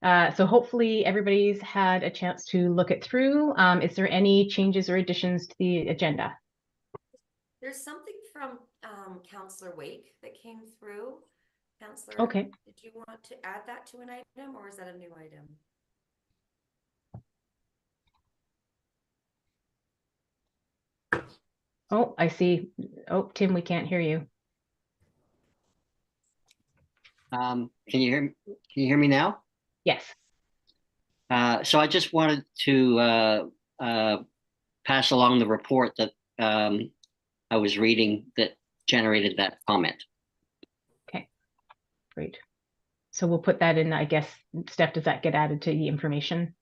So hopefully everybody's had a chance to look it through. Is there any changes or additions to the agenda? There's something from Councillor Wake that came through. Councillor, Okay. did you want to add that to an item, or is that a new item? Oh, I see. Oh, Tim, we can't hear you. Can you hear me now? Yes. So I just wanted to pass along the report that I was reading that generated that comment. Okay, great. So we'll put that in, I guess. Steph, does that get added to the information?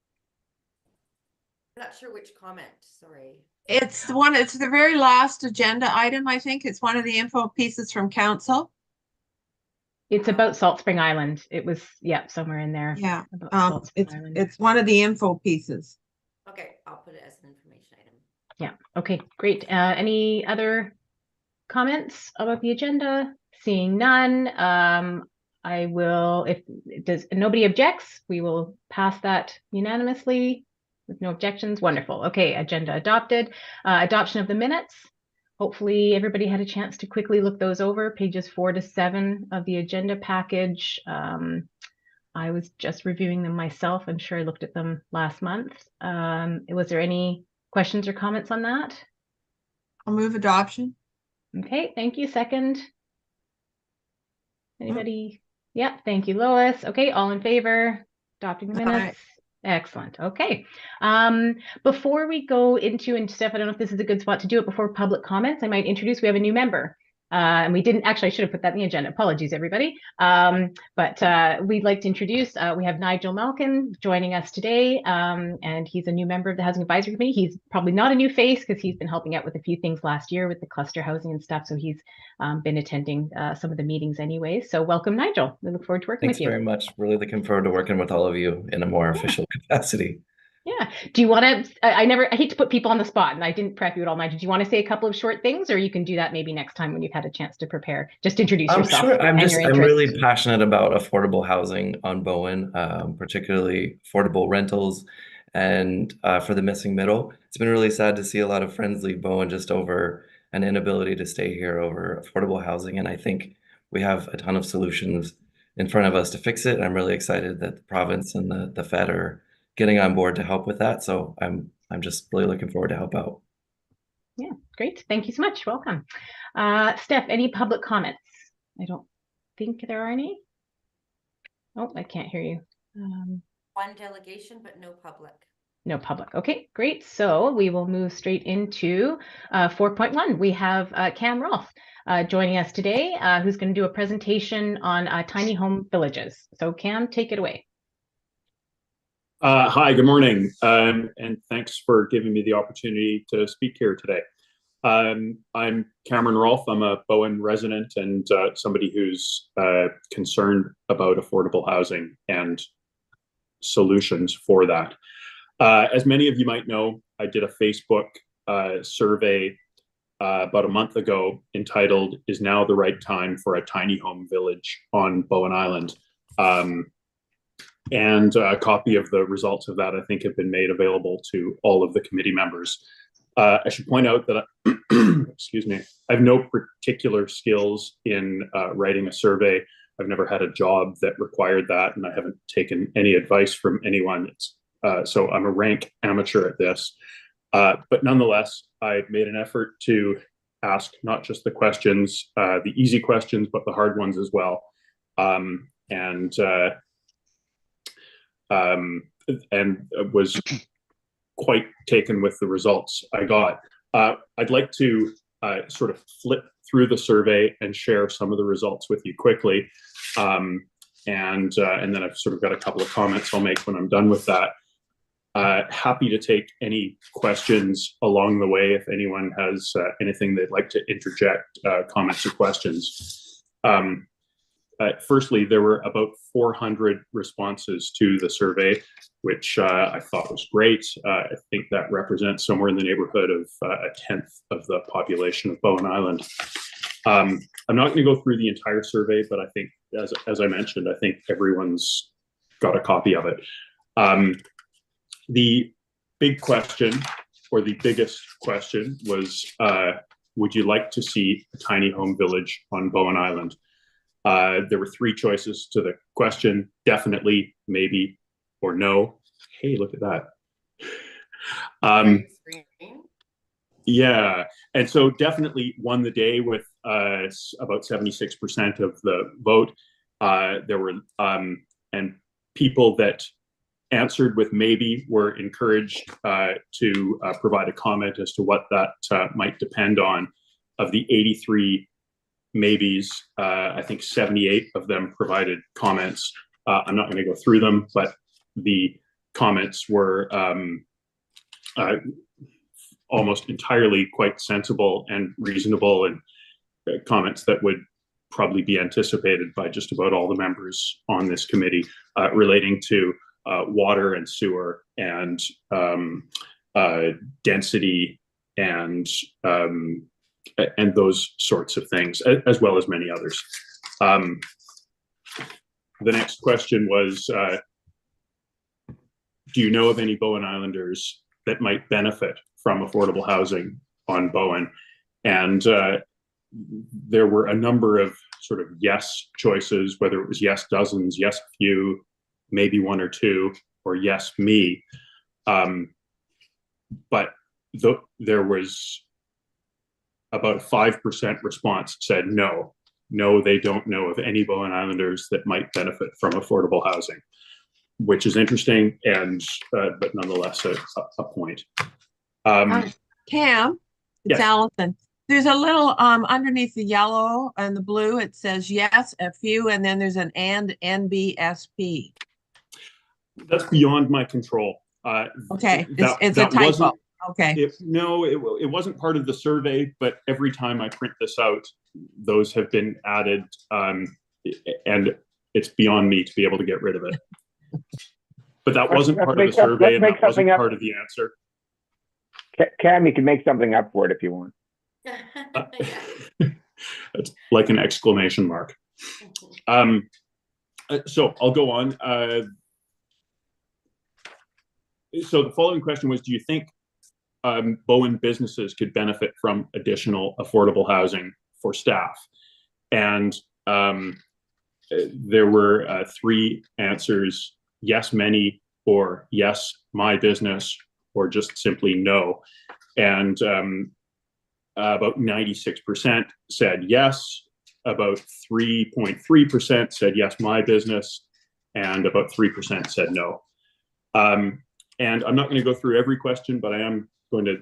I'm not sure which comment, sorry. It's the very last agenda item, I think. It's one of the info pieces from council. It's about Salt Spring Island. It was, yeah, somewhere in there. Yeah, Island. it's one of the info pieces. Okay, I'll put it as an information item. Yeah, okay, great. Any other comments about the agenda? Seeing none, I will, if nobody objects, we will pass that unanimously with no objections. Wonderful. Okay, agenda adopted. Adoption of the minutes. Hopefully everybody had a chance to quickly look those over, pages 4 to 7 of the agenda package. I was just reviewing them myself. I'm sure I looked at them last month. Was there any questions or comments on that? I'll move adoption. Okay, thank you. Second. Anybody? Yeah, thank you, Lois. Okay, all in favor? Adopting the minutes? Excellent. Okay. Before we go into, and Steph, I don't know if this is a good spot to do it before public comments, I might introduce, we have a new member. And we didn't, actually, I should have put that in the agenda. Apologies, everybody. But we'd like to introduce, we have Nigel Malkin joining us today. And he's a new member of the Housing Advisory Committee. He's probably not a new face because he's been helping out with a few things last year with the cluster housing and stuff. So he's been attending some of the meetings anyway. So welcome, Nigel. We look forward to working with you. Thanks very much. Really looking forward to working with all of you in a more official capacity. Yeah. Do you want to, I hate to put people on the spot and I didn't prep you at all, Nigel. Do you want to say a couple of short things, or you can do that maybe next time when you've had a chance to prepare? Just introduce yourself. Sure. I'm really passionate about affordable housing on Bowen, particularly affordable rentals and for the missing middle. It's been really sad to see a lot of friends leave Bowen just over an inability to stay here over affordable housing. And I think we have a ton of solutions in front of us to fix it. I'm really excited that the province and the Fed are getting on board to help with that. So I'm just really looking forward to help out. Yeah, great. Thank you so much. Welcome. Steph, any public comments? I don't think there are any. Oh, I can't hear you. One delegation, but no public. No public. Okay, great. So we will move straight into 4.1. We have Cam Rolfe joining us today, who's going to do a presentation on tiny home villages. So Cam, take it away. Hi, good morning, and thanks for giving me the opportunity to speak here today. I'm Cameron Rolfe. I'm a Bowen resident and somebody who's concerned about affordable housing and solutions for that. As many of you might know, I did a Facebook survey about a month ago entitled, "Is Now the Right Time for a Tiny Home Village on Bowen Island?" And a copy of the results of that, I think, have been made available to all of the committee members. I should point out that, excuse me, I have no particular skills in writing a survey. I've never had a job that required that, and I haven't taken any advice from anyone. So I'm a rank amateur at this. But nonetheless, I made an effort to ask not just the questions, the easy questions, but the hard ones as well. And was quite taken with the results I got. I'd like to sort of flip through the survey and share some of the results with you quickly. And then I've sort of got a couple of comments I'll make when I'm done with that. Happy to take any questions along the way if anyone has anything they'd like to interject, comments or questions. Firstly, there were about 400 responses to the survey, which I thought was great. I think that represents somewhere in the neighborhood of a tenth of the population of Bowen Island. I'm not going to go through the entire survey, but I think, as I mentioned, I think everyone's got a copy of it. The big question, or the biggest question, was would you like to see a tiny home village on Bowen Island? There were three choices to the question: definitely, maybe, or no. Hey, look at that. Yeah, and so definitely won the day with about 76% of the vote. There were and people that answered with maybe were encouraged to provide a comment as to what that might depend on. Of the 83 maybes, I think 78 of them provided comments. I'm not going to go through them, but the comments were almost entirely quite sensible and reasonable, and comments that would probably be anticipated by just about all the members on this committee, relating to water and sewer and density and those sorts of things, as well as many others. The next question was, do you know of any Bowen Islanders that might benefit from affordable housing on Bowen? And there were a number of sort of yes choices, whether it was yes dozens, yes few, maybe one or two, or yes me. But there was about a 5% response said no. No, they don't know of any Bowen Islanders that might benefit from affordable housing, which is interesting, and but nonetheless a point. Cam, it's Yes. Allison. There's a little underneath the yellow and the blue, it says yes, a few, and then there's an and NBSP. That's beyond my control. Okay, that, it's that a typo. wasn't- Okay. it wasn't part of the survey, but every time I print this out, those have been added, and it's beyond me to be able to get rid of it. But that wasn't part of the survey, and that wasn't part of the answer. Cam, you can make something up for it if you want. It's like an exclamation mark. So I'll go on. So the following question was, do you think Bowen businesses could benefit from additional affordable housing for staff? And there were three answers: yes, many, or yes, my business, or just simply no. And about 96% said yes, about 3.3% said yes, my business, and about 3% said no. And I'm not going to go through every question, but I am going to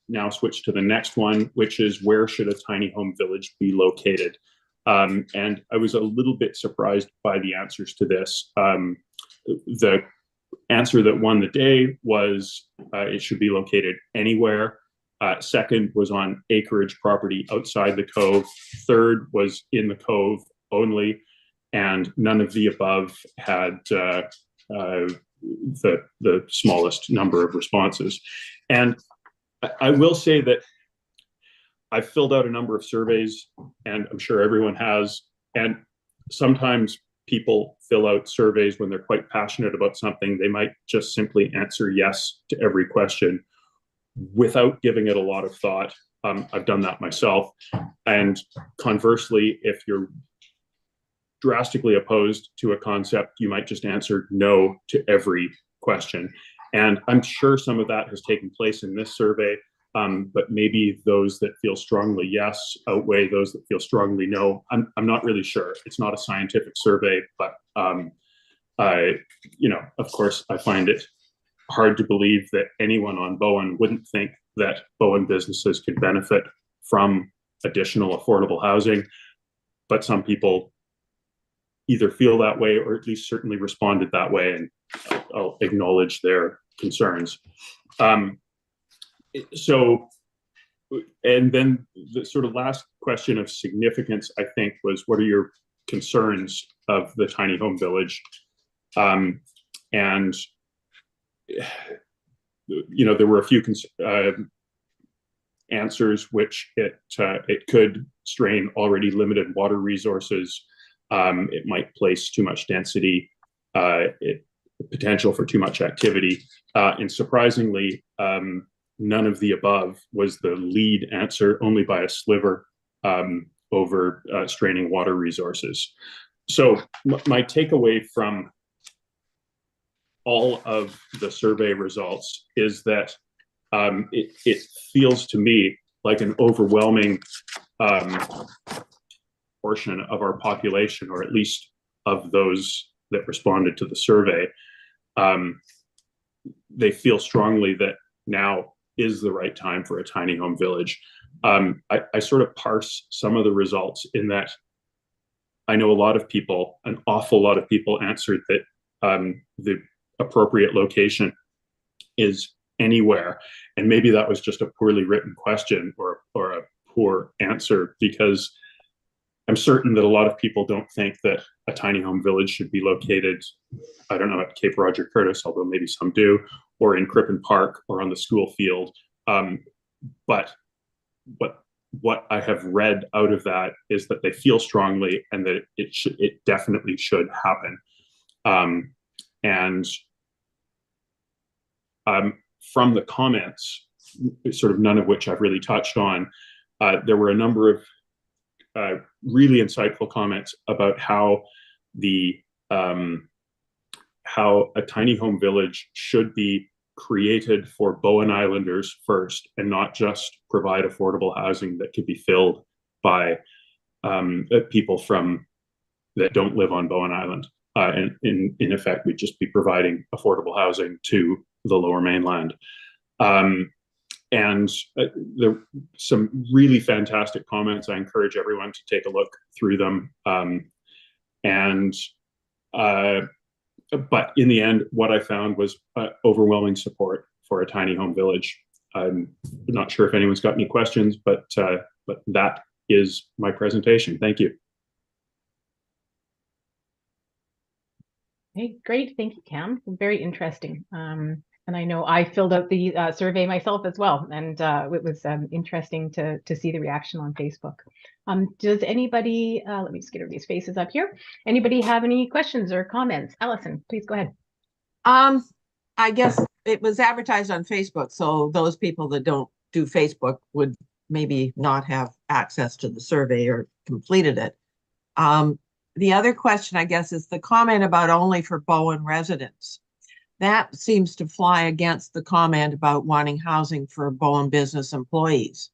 now switch to the next one, which is, where should a tiny home village be located? And I was a little bit surprised by the answers to this. The answer that won the day was it should be located anywhere. Second was on acreage property outside the cove. Third was in the cove only. And none of the above had the smallest number of responses. And I will say that I've filled out a number of surveys, and I'm sure everyone has. And sometimes people fill out surveys when they're quite passionate about something. They might just simply answer yes to every question without giving it a lot of thought. I've done that myself. And conversely, if you're drastically opposed to a concept, you might just answer no to every question. And I'm sure some of that has taken place in this survey, but maybe those that feel strongly yes outweigh those that feel strongly no. I'm not really sure. It's not a scientific survey, but of course, I find it hard to believe that anyone on Bowen wouldn't think that Bowen businesses could benefit from additional affordable housing. But some people either feel that way, or at least certainly responded that way, and I'll acknowledge their concerns. So, and then the sort of last question of significance, I think, was, what are your concerns of the tiny home village? And there were a few answers which it could strain already limited water resources. It might place too much density. It potential for too much activity. And surprisingly, none of the above was the lead answer, only by a sliver over straining water resources. So my takeaway from all of the survey results is that it feels to me like an overwhelming portion of our population, or at least of those that responded to the survey, they feel strongly that now is the right time for a tiny home village. I sort of parse some of the results in that I know a lot of people, an awful lot of people answered that the appropriate location is anywhere. And maybe that was just a poorly written question or a poor answer, because I'm certain that a lot of people don't think that a tiny home village should be located, I don't know, at Cape Roger Curtis, although maybe some do, or in Crippen Park or on the school field. But what I have read out of that is that they feel strongly and that it definitely should happen. From the comments, sort of none of which I've really touched on, there were a number of really insightful comments about how how a tiny home village should be created for Bowen Islanders first, and not just provide affordable housing that could be filled by people that don't live on Bowen Island. And in effect, we'd just be providing affordable housing to the Lower Mainland. And there are some really fantastic comments. I encourage everyone to take a look through them. But in the end, what I found was overwhelming support for a tiny home village. I'm not sure if anyone's got any questions, but that is my presentation. Thank you. Hey, great. Thank you, Cam. Very interesting. And I know I filled out the survey myself as well, and it was interesting to see the reaction on Facebook. Does anybody, let me just get everybody's faces up here. Anybody have any questions or comments? Allison, please go ahead. I guess it was advertised on Facebook, so those people that don't do Facebook would maybe not have access to the survey or completed it. The other question, I guess, is the comment about only for Bowen residents. That seems to fly against the comment about wanting housing for Bowen business employees,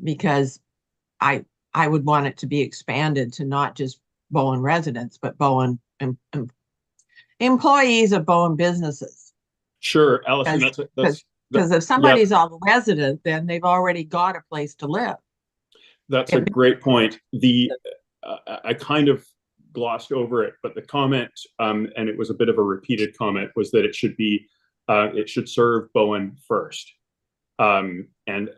because I would want it to be expanded to not just Bowen residents, but Bowen employees of Bowen businesses. Sure, Allison, because if somebody's a resident, then they've already got a place to live. That's a great point. I kind of glossed over it, but the comment, and it was a bit of a repeated comment, was that it should serve Bowen first. And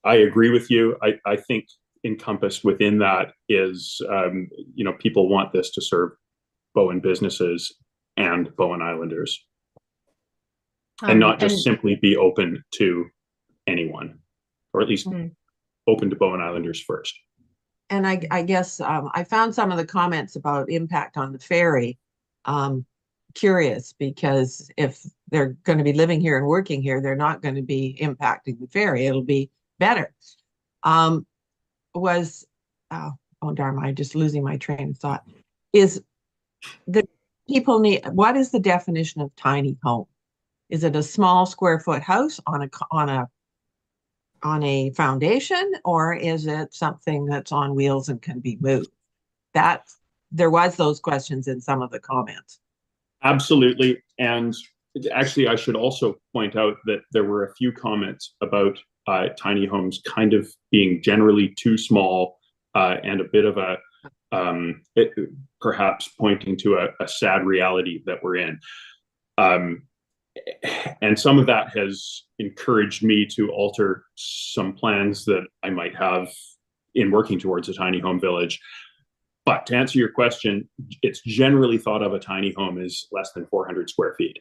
I agree with you. I think encompassed within that is, people want this to serve Bowen businesses and Bowen Islanders, and not just simply be open to anyone, or at least open to Bowen Islanders first. And I guess I found some of the comments about impact on the ferry curious, because if they're going to be living here and working here, they're not going to be impacting the ferry. It'll be better. Oh darn, I'm just losing my train of thought. Is the people need, what is the definition of tiny home? Is it a small square foot house on a foundation, or is it something that's on wheels and can be moved? There was those questions in some of the comments. Absolutely. And actually, I should also point out that there were a few comments about tiny homes kind of being generally too small, and a bit of perhaps pointing to a sad reality that we're in. And some of that has encouraged me to alter some plans that I might have in working towards a tiny home village. But to answer your question, it's generally thought of a tiny home as less than 400 square feet.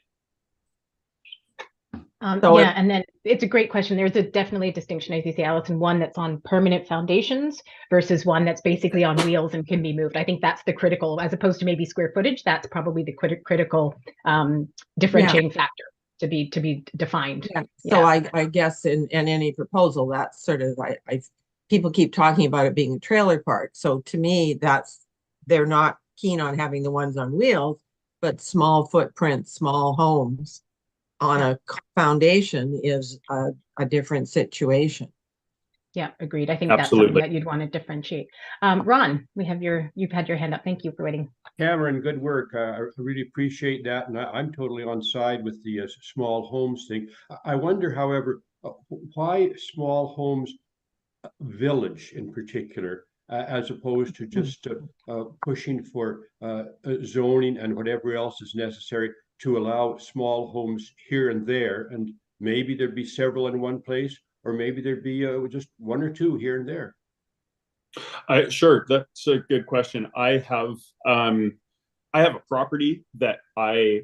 So Yeah, and then it's a great question. There's definitely a distinction, as you say, Allison, one that's on permanent foundations versus one that's basically on wheels and can be moved. I think that's the critical, as opposed to maybe square footage, that's probably the critical differentiating factor to be defined. Yeah. So I guess in any proposal, that's sort of, people keep talking about it being a trailer park. So to me, they're not keen on having the ones on wheels, but small footprint, small homes on a foundation is a different situation. Yeah, agreed. I think that's something that you'd want to differentiate. Ron, you've had your hand up. Thank you for waiting. Cameron, good work. I really appreciate that. And I'm totally on side with the small homes thing. I wonder, however, why small homes village in particular, as opposed to just pushing for zoning and whatever else is necessary to allow small homes here and there. And maybe there'd be several in one place, or maybe there'd be just one or two here and there. Sure, that's a good question. I have a property that I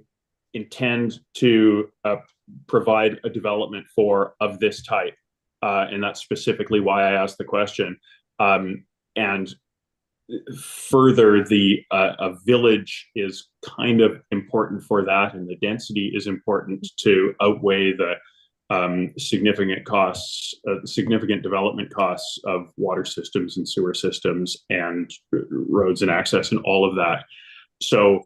intend to provide a development for of this type, and that's specifically why I asked the question. And further, a village is kind of important for that, and the density is important to outweigh the significant development costs of water systems and sewer systems and roads and access and all of that. So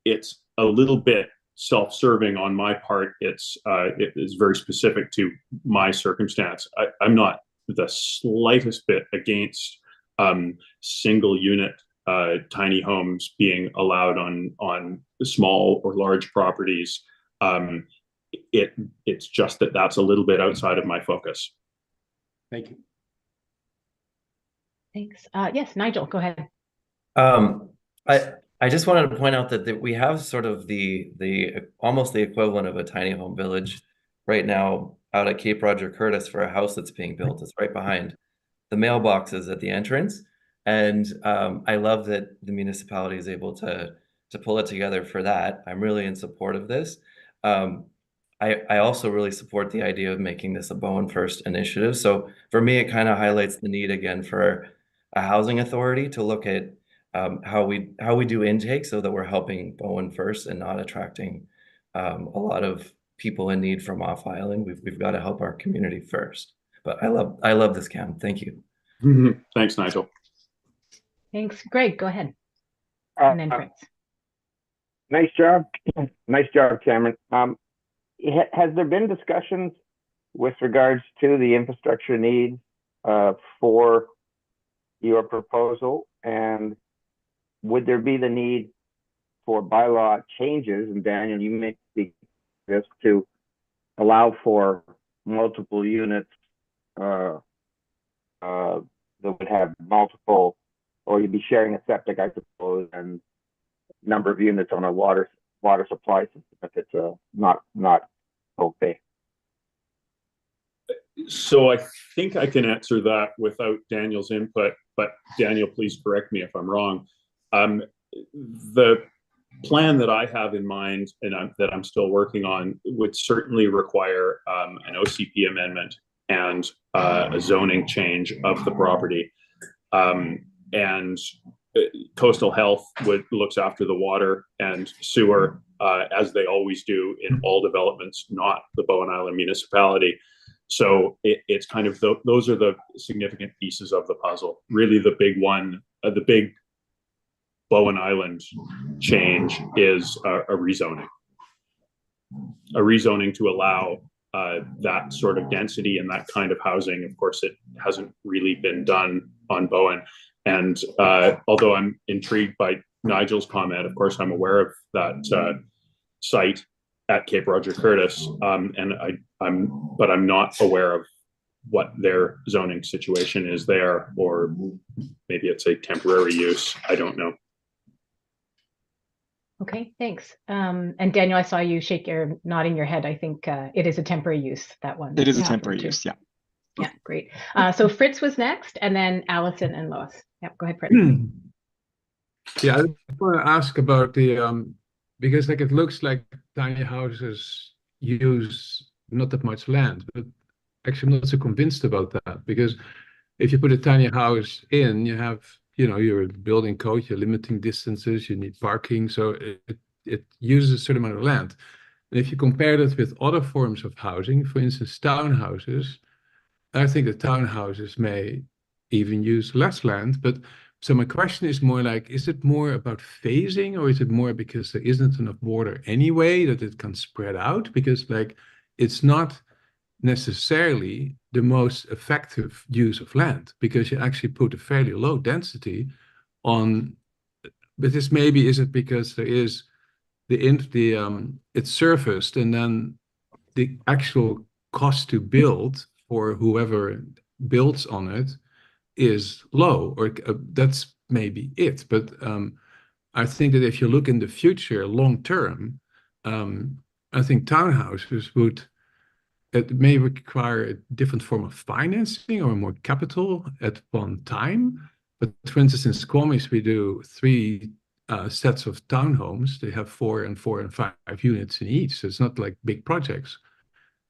it's a little bit self-serving on my part. It is very specific to my circumstance. I'm not the slightest bit against single unit tiny homes being allowed on small or large properties. It's just that's a little bit outside of my focus. Thank you. Thanks. Yes, Nigel, go ahead. I just wanted to point out that we have sort of the almost the equivalent of a tiny home village right now out at Cape Roger Curtis for a house that's being built. It's right behind the mailboxes at the entrance. And I love that the municipality is able to pull it together for that. I'm really in support of this. I also really support the idea of making this a Bowen First initiative. So for me, it kind of highlights the need again for a housing authority to look at how we do intake so that we're helping Bowen First and not attracting a lot of people in need from off island. We've got to help our community first. But I love this, Cam. Thank you. Thanks, Nigel. Thanks. Greg, go ahead. And then Fritz. Nice job. Nice job, Cameron. Has there been discussions with regards to the infrastructure needs for your proposal? And would there be the need for bylaw changes? And Daniel, you may speak this to allow for multiple units that would have multiple, or you'd be sharing a septic, I suppose, and number of units on a water supply system if it's not okay. So I think I can answer that without Daniel's input, but Daniel, please correct me if I'm wrong. The plan that I have in mind and that I'm still working on would certainly require an OCP amendment and a zoning change of the property. And Coastal Health looks after the water and sewer, as they always do in all developments, not the Bowen Island municipality. So it's kind of those are the significant pieces of the puzzle. Really, the big one, the big Bowen Island change is a rezoning. A rezoning to allow that sort of density and that kind of housing. Of course, it hasn't really been done on Bowen. And although I'm intrigued by Nigel's comment, of course, I'm aware of that site at Cape Roger Curtis, and but I'm not aware of what their zoning situation is there, or maybe it's a temporary use. I don't know. Okay, thanks. And Daniel, I saw you nodding your head. I think it is a temporary use, that one. It is a temporary use, yeah. Yeah, great. So Fritz was next, and then Allison and Lois. Yeah, go ahead, Fritz. Yeah, I want to ask about the because like it looks like tiny houses use not that much land. But actually, I'm not so convinced about that, because if you put a tiny house in, you have, your building code, you're limiting distances, you need parking, so it uses a certain amount of land. And if you compare that with other forms of housing, for instance, townhouses, I think the townhouses may even use less land. But so my question is more like, is it more about phasing, or is it more because there isn't enough border anyway that it can spread out? Because like it's not necessarily the most effective use of land, because you actually put a fairly low density on. But this maybe is it because there is it's surfaced, and then the actual cost to build for whoever builds on it is low, or that's maybe it. But I think that if you look in the future, long term, I think townhouses it may require a different form of financing or more capital at one time. But for instance, in Squamish, we do 3 sets of townhomes. They have 4 and 4 and 5 units in each. So it's not like big projects.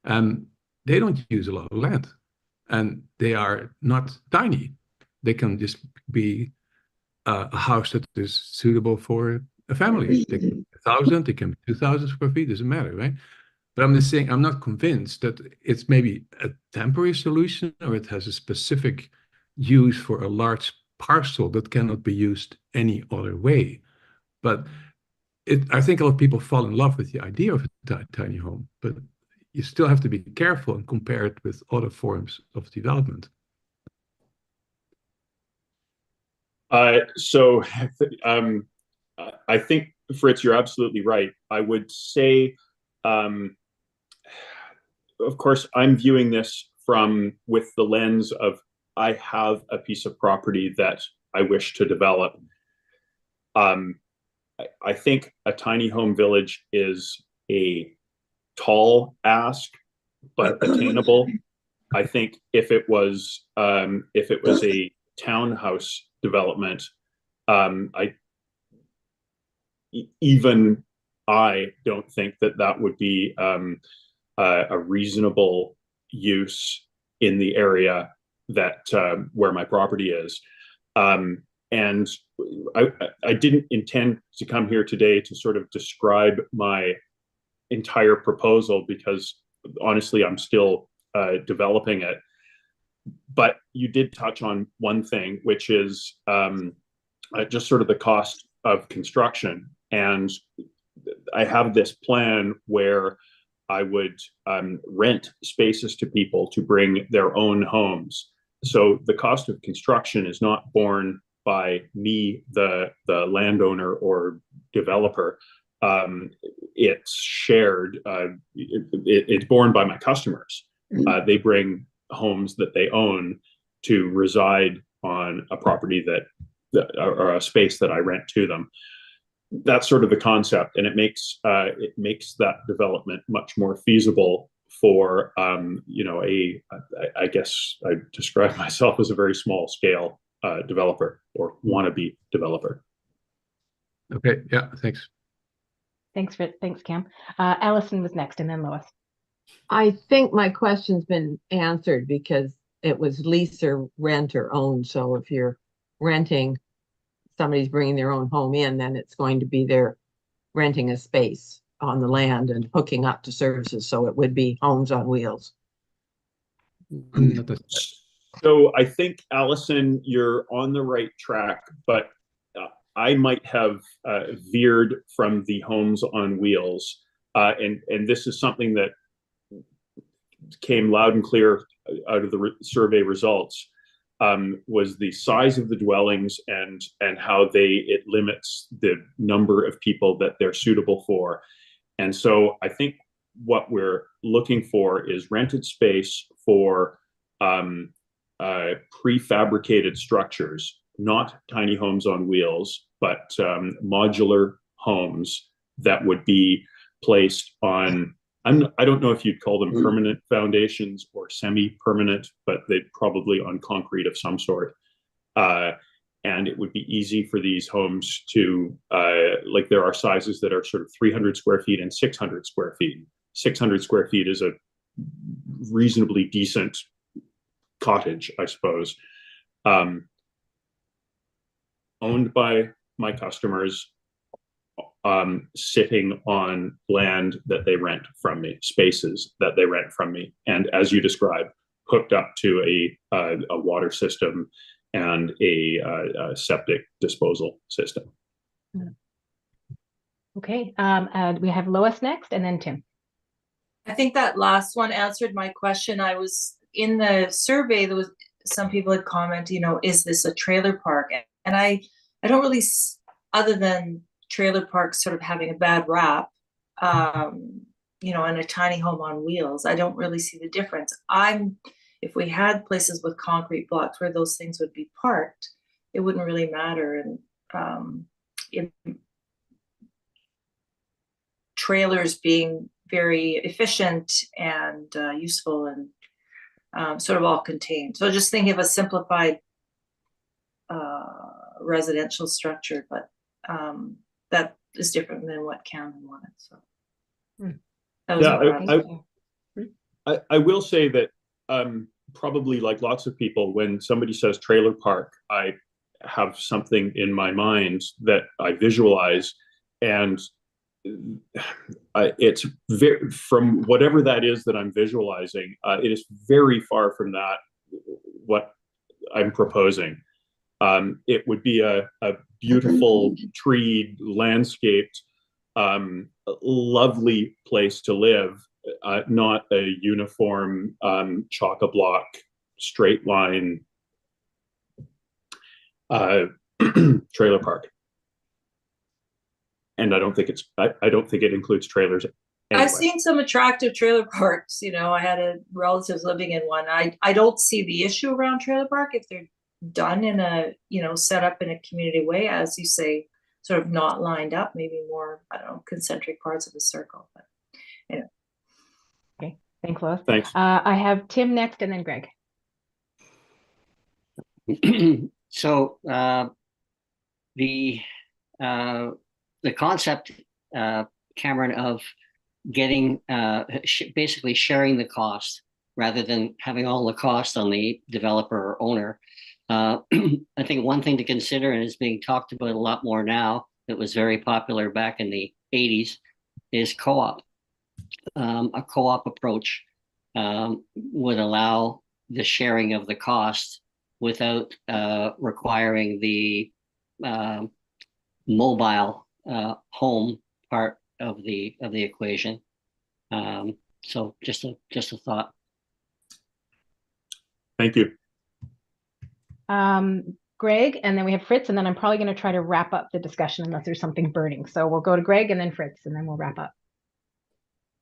And they don't use a lot of land. And they are not tiny. They can just be a house that is suitable for a family. They can be 1,000, they can be 2,000 square feet, doesn't matter, right? But I'm just saying, I'm not convinced that it's maybe a temporary solution, or it has a specific use for a large parcel that cannot be used any other way. But I think a lot of people fall in love with the idea of a tiny home, but you still have to be careful and compare it with other forms of development. So I think, Fritz, you're absolutely right. I would say, of course, I'm viewing this with the lens of I have a piece of property that I wish to develop. I think a tiny home village is a tall ask, but attainable. I think if it was a townhouse development, even I don't think that would be a reasonable use in the area that where my property is. And I didn't intend to come here today to sort of describe my entire proposal, because honestly, I'm still developing it. But you did touch on one thing, which is just sort of the cost of construction. And I have this plan where I would rent spaces to people to bring their own homes. So the cost of construction is not borne by me, the landowner or developer. It's shared. It's borne by my customers. They bring homes that they own to reside on a property or a space that I rent to them. That's sort of the concept, and it makes that development much more feasible for I guess I describe myself as a very small scale developer or wannabe developer. Okay, yeah, thanks. Thanks, Fritz. Thanks, Cam. Allison was next, and then Lois. I think my question's been answered, because it was lease or rent or own. So if you're renting, somebody's bringing their own home in, then it's going to be they're renting a space on the land and hooking up to services. So it would be homes on wheels. So I think, Allison, you're on the right track, but I might have veered from the homes on wheels. And this is something that came loud and clear out of the survey results, was the size of the dwellings and how it limits the number of people that they're suitable for. And so I think what we're looking for is rented space for prefabricated structures, not tiny homes on wheels, but modular homes that would be placed on, I don't know if you'd call them permanent foundations or semi-permanent, but they'd probably on concrete of some sort. And it would be easy for these homes to, like there are sizes that are sort of 300 square feet and 600 square feet. 600 square feet is a reasonably decent cottage, I suppose, owned by my customers, sitting on land that they rent from me, spaces that they rent from me, and as you described, hooked up to a water system and a septic disposal system. Okay, we have Lois next, and then Tim. I think that last one answered my question. I was in the survey, there was some people had commented, you know, is this a trailer park? And I don't really, other than trailer parks sort of having a bad rap, you know, and a tiny home on wheels, I don't really see the difference. If we had places with concrete blocks where those things would be parked, it wouldn't really matter. And trailers being very efficient and useful and sort of all contained. So just think of a simplified residential structure, but that is different than what Cameron wanted. So that was I will say that probably like lots of people, when somebody says trailer park, I have something in my mind that I visualize, and it's very, from whatever that is that I'm visualizing, it is very far from that what I'm proposing. It would be a beautiful treed, landscaped, lovely place to live, not a uniform chock-a-block straight line trailer park. And I don't think it includes trailers. Anyway. I've seen some attractive trailer parks. You know, I had a relatives living in one. I don't see the issue around trailer park if they're done in a, you know, set up in a community way, as you say, sort of not lined up, maybe more, I don't know, concentric parts of a circle. But anyway. Okay, thanks, Lois. Thanks. I have Tim next, and then Greg. So the concept, Cameron, of getting basically sharing the cost rather than having all the cost on the developer or owner. I think one thing to consider, and is being talked about a lot more now, that was very popular back in the 80s, is co-op. A co-op approach would allow the sharing of the cost without requiring the mobile home part of the equation. So just a thought. Thank you. Greg, and then we have Fritz, and then I'm probably going to try to wrap up the discussion unless there's something burning. So we'll go to Greg and then Fritz, and then we'll wrap up.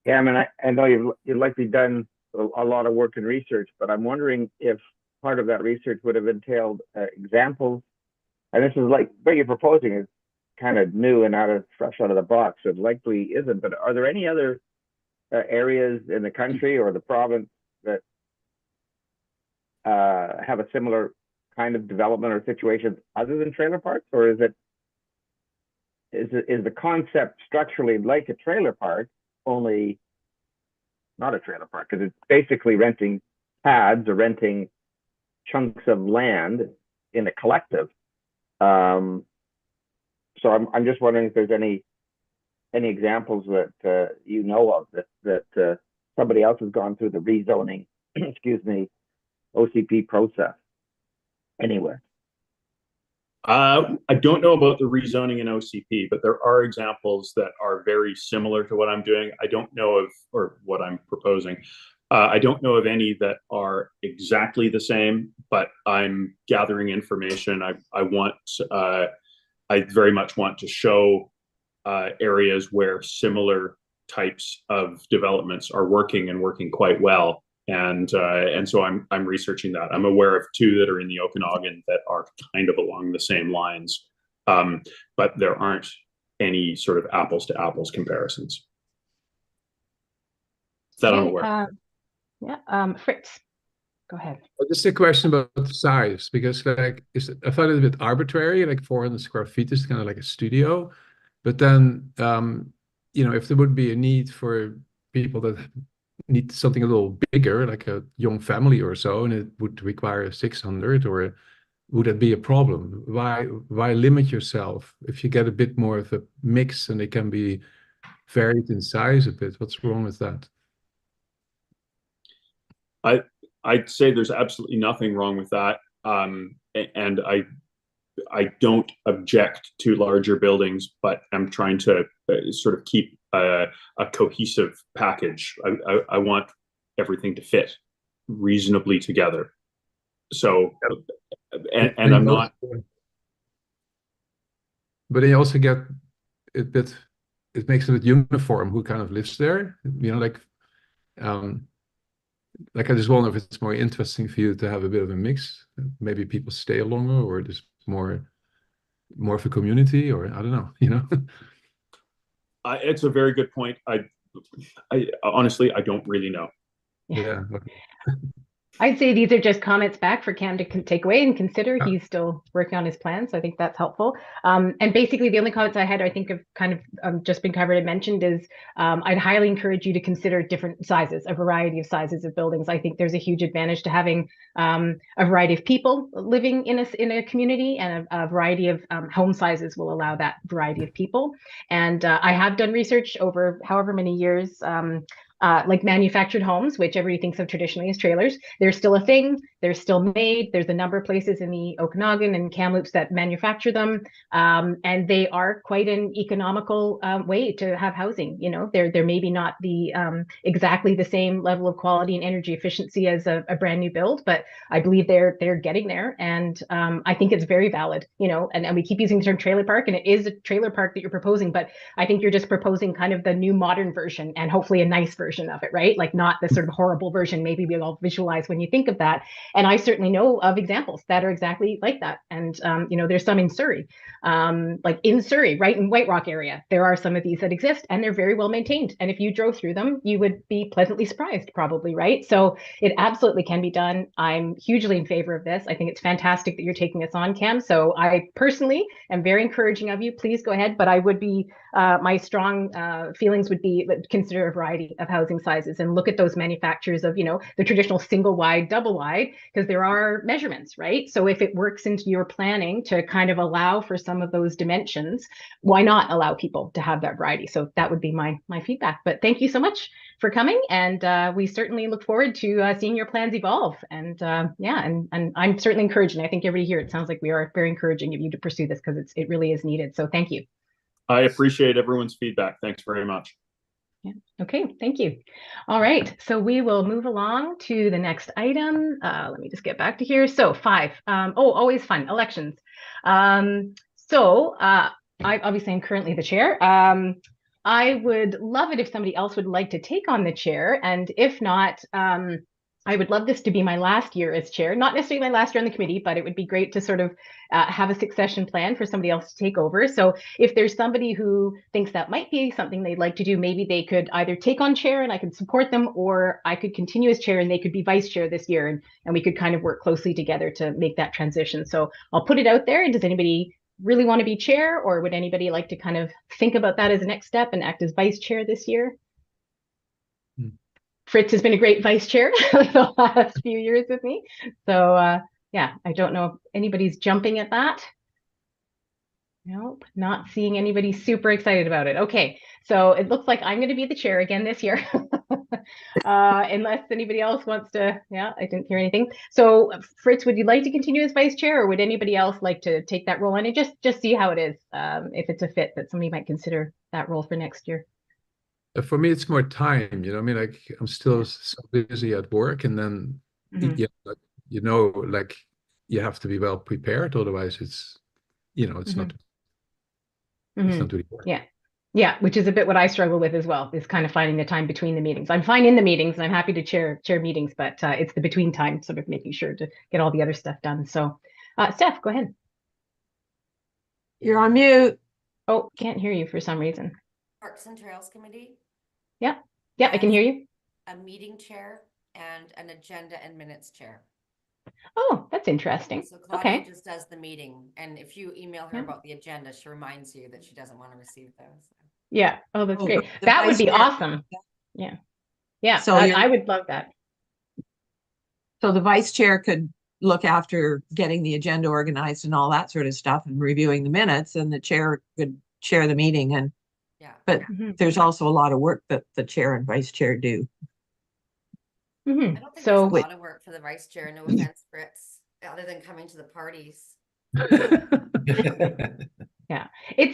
Yeah, I mean, I know you've likely done a lot of work and research, but I'm wondering if part of that research would have entailed examples. And this is like what you're proposing is kind of new and fresh out of the box. It likely isn't. But are there any other areas in the country or the province that have a similar kind of development or situation other than trailer parks, or is the concept structurally like a trailer park, only not a trailer park, because it's basically renting pads or renting chunks of land in a collective. So I'm just wondering if there's any examples that you know of that somebody else has gone through the rezoning, excuse me, OCP process. Anyway. I don't know about the rezoning in OCP, but there are examples that are very similar to what I'm doing. I don't know of, or what I'm proposing. I don't know of any that are exactly the same, but I'm gathering information. I very much want to show areas where similar types of developments are working and working quite well. And so I'm researching that. I'm aware of two that are in the Okanagan that are kind of along the same lines, but there aren't any sort of apples to apples comparisons that I'm aware of. Fritz, go ahead. Well, just a question about the size, because like I thought it was a bit arbitrary, like 400 square feet is kind of like a studio, but then you know, if there would be a need for people that need something a little bigger, like a young family or so, and it would require 600, or would that be a problem? Why limit yourself if you get a bit more of a mix and they can be varied in size a bit? What's wrong with that? I'd say there's absolutely nothing wrong with that. And I don't object to larger buildings, but I'm trying to sort of keep a cohesive package. I want everything to fit reasonably together. So, and I'm not. But then you also get a bit, it makes it a bit uniform who kind of lives there. You know, like I just wonder if it's more interesting for you to have a bit of a mix. Maybe people stay longer, or there's more of a community, or I don't know, you know. It's a very good point. I honestly, I don't really know. Yeah. I'd say these are just comments back for Cam to take away and consider. He's still working on his plan, so I think that's helpful. And basically, the only comments I had, I think, have kind of just been covered and mentioned is I'd highly encourage you to consider different sizes, a variety of sizes of buildings. I think there's a huge advantage to having a variety of people living in a community, and a variety of home sizes will allow that variety of people. And I have done research over however many years. Like manufactured homes, which everybody thinks of traditionally as trailers, they're still a thing. They're still made. There's a number of places in the Okanagan and Kamloops that manufacture them, and they are quite an economical way to have housing. You know, they're maybe not the exactly the same level of quality and energy efficiency as a brand new build, but I believe they're getting there, and I think it's very valid. You know, and we keep using the term trailer park, and it is a trailer park that you're proposing, but I think you're just proposing kind of the new modern version, and hopefully a nice version of it, right? Like not the sort of horrible version maybe we all visualize when you think of that. And I certainly know of examples that are exactly like that. And, you know, there's some in Surrey, like in Surrey, right in White Rock area, there are some of these that exist, and they're very well maintained. And if you drove through them, you would be pleasantly surprised, probably, right? So it absolutely can be done. I'm hugely in favor of this. I think it's fantastic that you're taking this on, Cam. So I personally am very encouraging of you. Please go ahead. But I would be, my strong feelings would be consider a variety of housing sizes and look at those manufacturers of, you know, the traditional single wide, double wide, because there are measurements, right? So if it works into your planning to kind of allow for some of those dimensions, why not allow people to have that variety? So that would be my feedback. But thank you so much for coming, and we certainly look forward to seeing your plans evolve. And yeah, and I'm certainly encouraging. I think everybody here, it sounds like we are very encouraging of you to pursue this because it really is needed. So thank you. I appreciate everyone's feedback. Thanks very much. Yeah. Okay, thank you. All right, so we will move along to the next item. Let me just get back to here. So 5, always fun, elections. I obviously am currently the chair. I would love it if somebody else would like to take on the chair, and if not, I would love this to be my last year as chair, not necessarily my last year on the committee, but it would be great to sort of have a succession plan for somebody else to take over. So if there's somebody who thinks that might be something they'd like to do, maybe they could either take on chair and I could support them, or I could continue as chair and they could be vice chair this year, and we could kind of work closely together to make that transition. So I'll put it out there. Does anybody really want to be chair, or would anybody like to kind of think about that as a next step and act as vice chair this year? Fritz has been a great vice chair the last few years with me. So yeah, I don't know if anybody's jumping at that. Nope, not seeing anybody super excited about it. Okay, so it looks like I'm going to be the chair again this year. Unless anybody else wants to, yeah, I didn't hear anything. So Fritz, would you like to continue as vice chair, or would anybody else like to take that role on and just see how it is, if it's a fit that somebody might consider that role for next year? For me, it's more time, you know. I mean, like I'm still so busy at work, and then yeah, like, you know, like you have to be well prepared, otherwise it's, you know, it's not really work. Yeah, which is a bit what I struggle with as well, is kind of finding the time between the meetings. I'm fine in the meetings and I'm happy to chair meetings, but it's the between time, sort of making sure to get all the other stuff done. So Steph, go ahead. You're on mute. Oh, can't hear you for some reason. Parks and Trails Committee. Yeah, I can hear you. A meeting chair and an agenda and minutes chair. Oh, that's interesting. So Claudia just does the meeting, and if you email her about the agenda, she reminds you that she doesn't want to receive those. Yeah. Oh, that's great. That would be awesome. Yeah. Yeah, So I would love that. So the vice chair could look after getting the agenda organized and all that sort of stuff and reviewing the minutes, and the chair could chair the meeting. And Yeah. but Mhm. there's also a lot of work that the chair and vice chair do. Mhm. I don't think So there's a lot of work for the vice chair. No offense, Fritz, other than coming to the parties. yeah,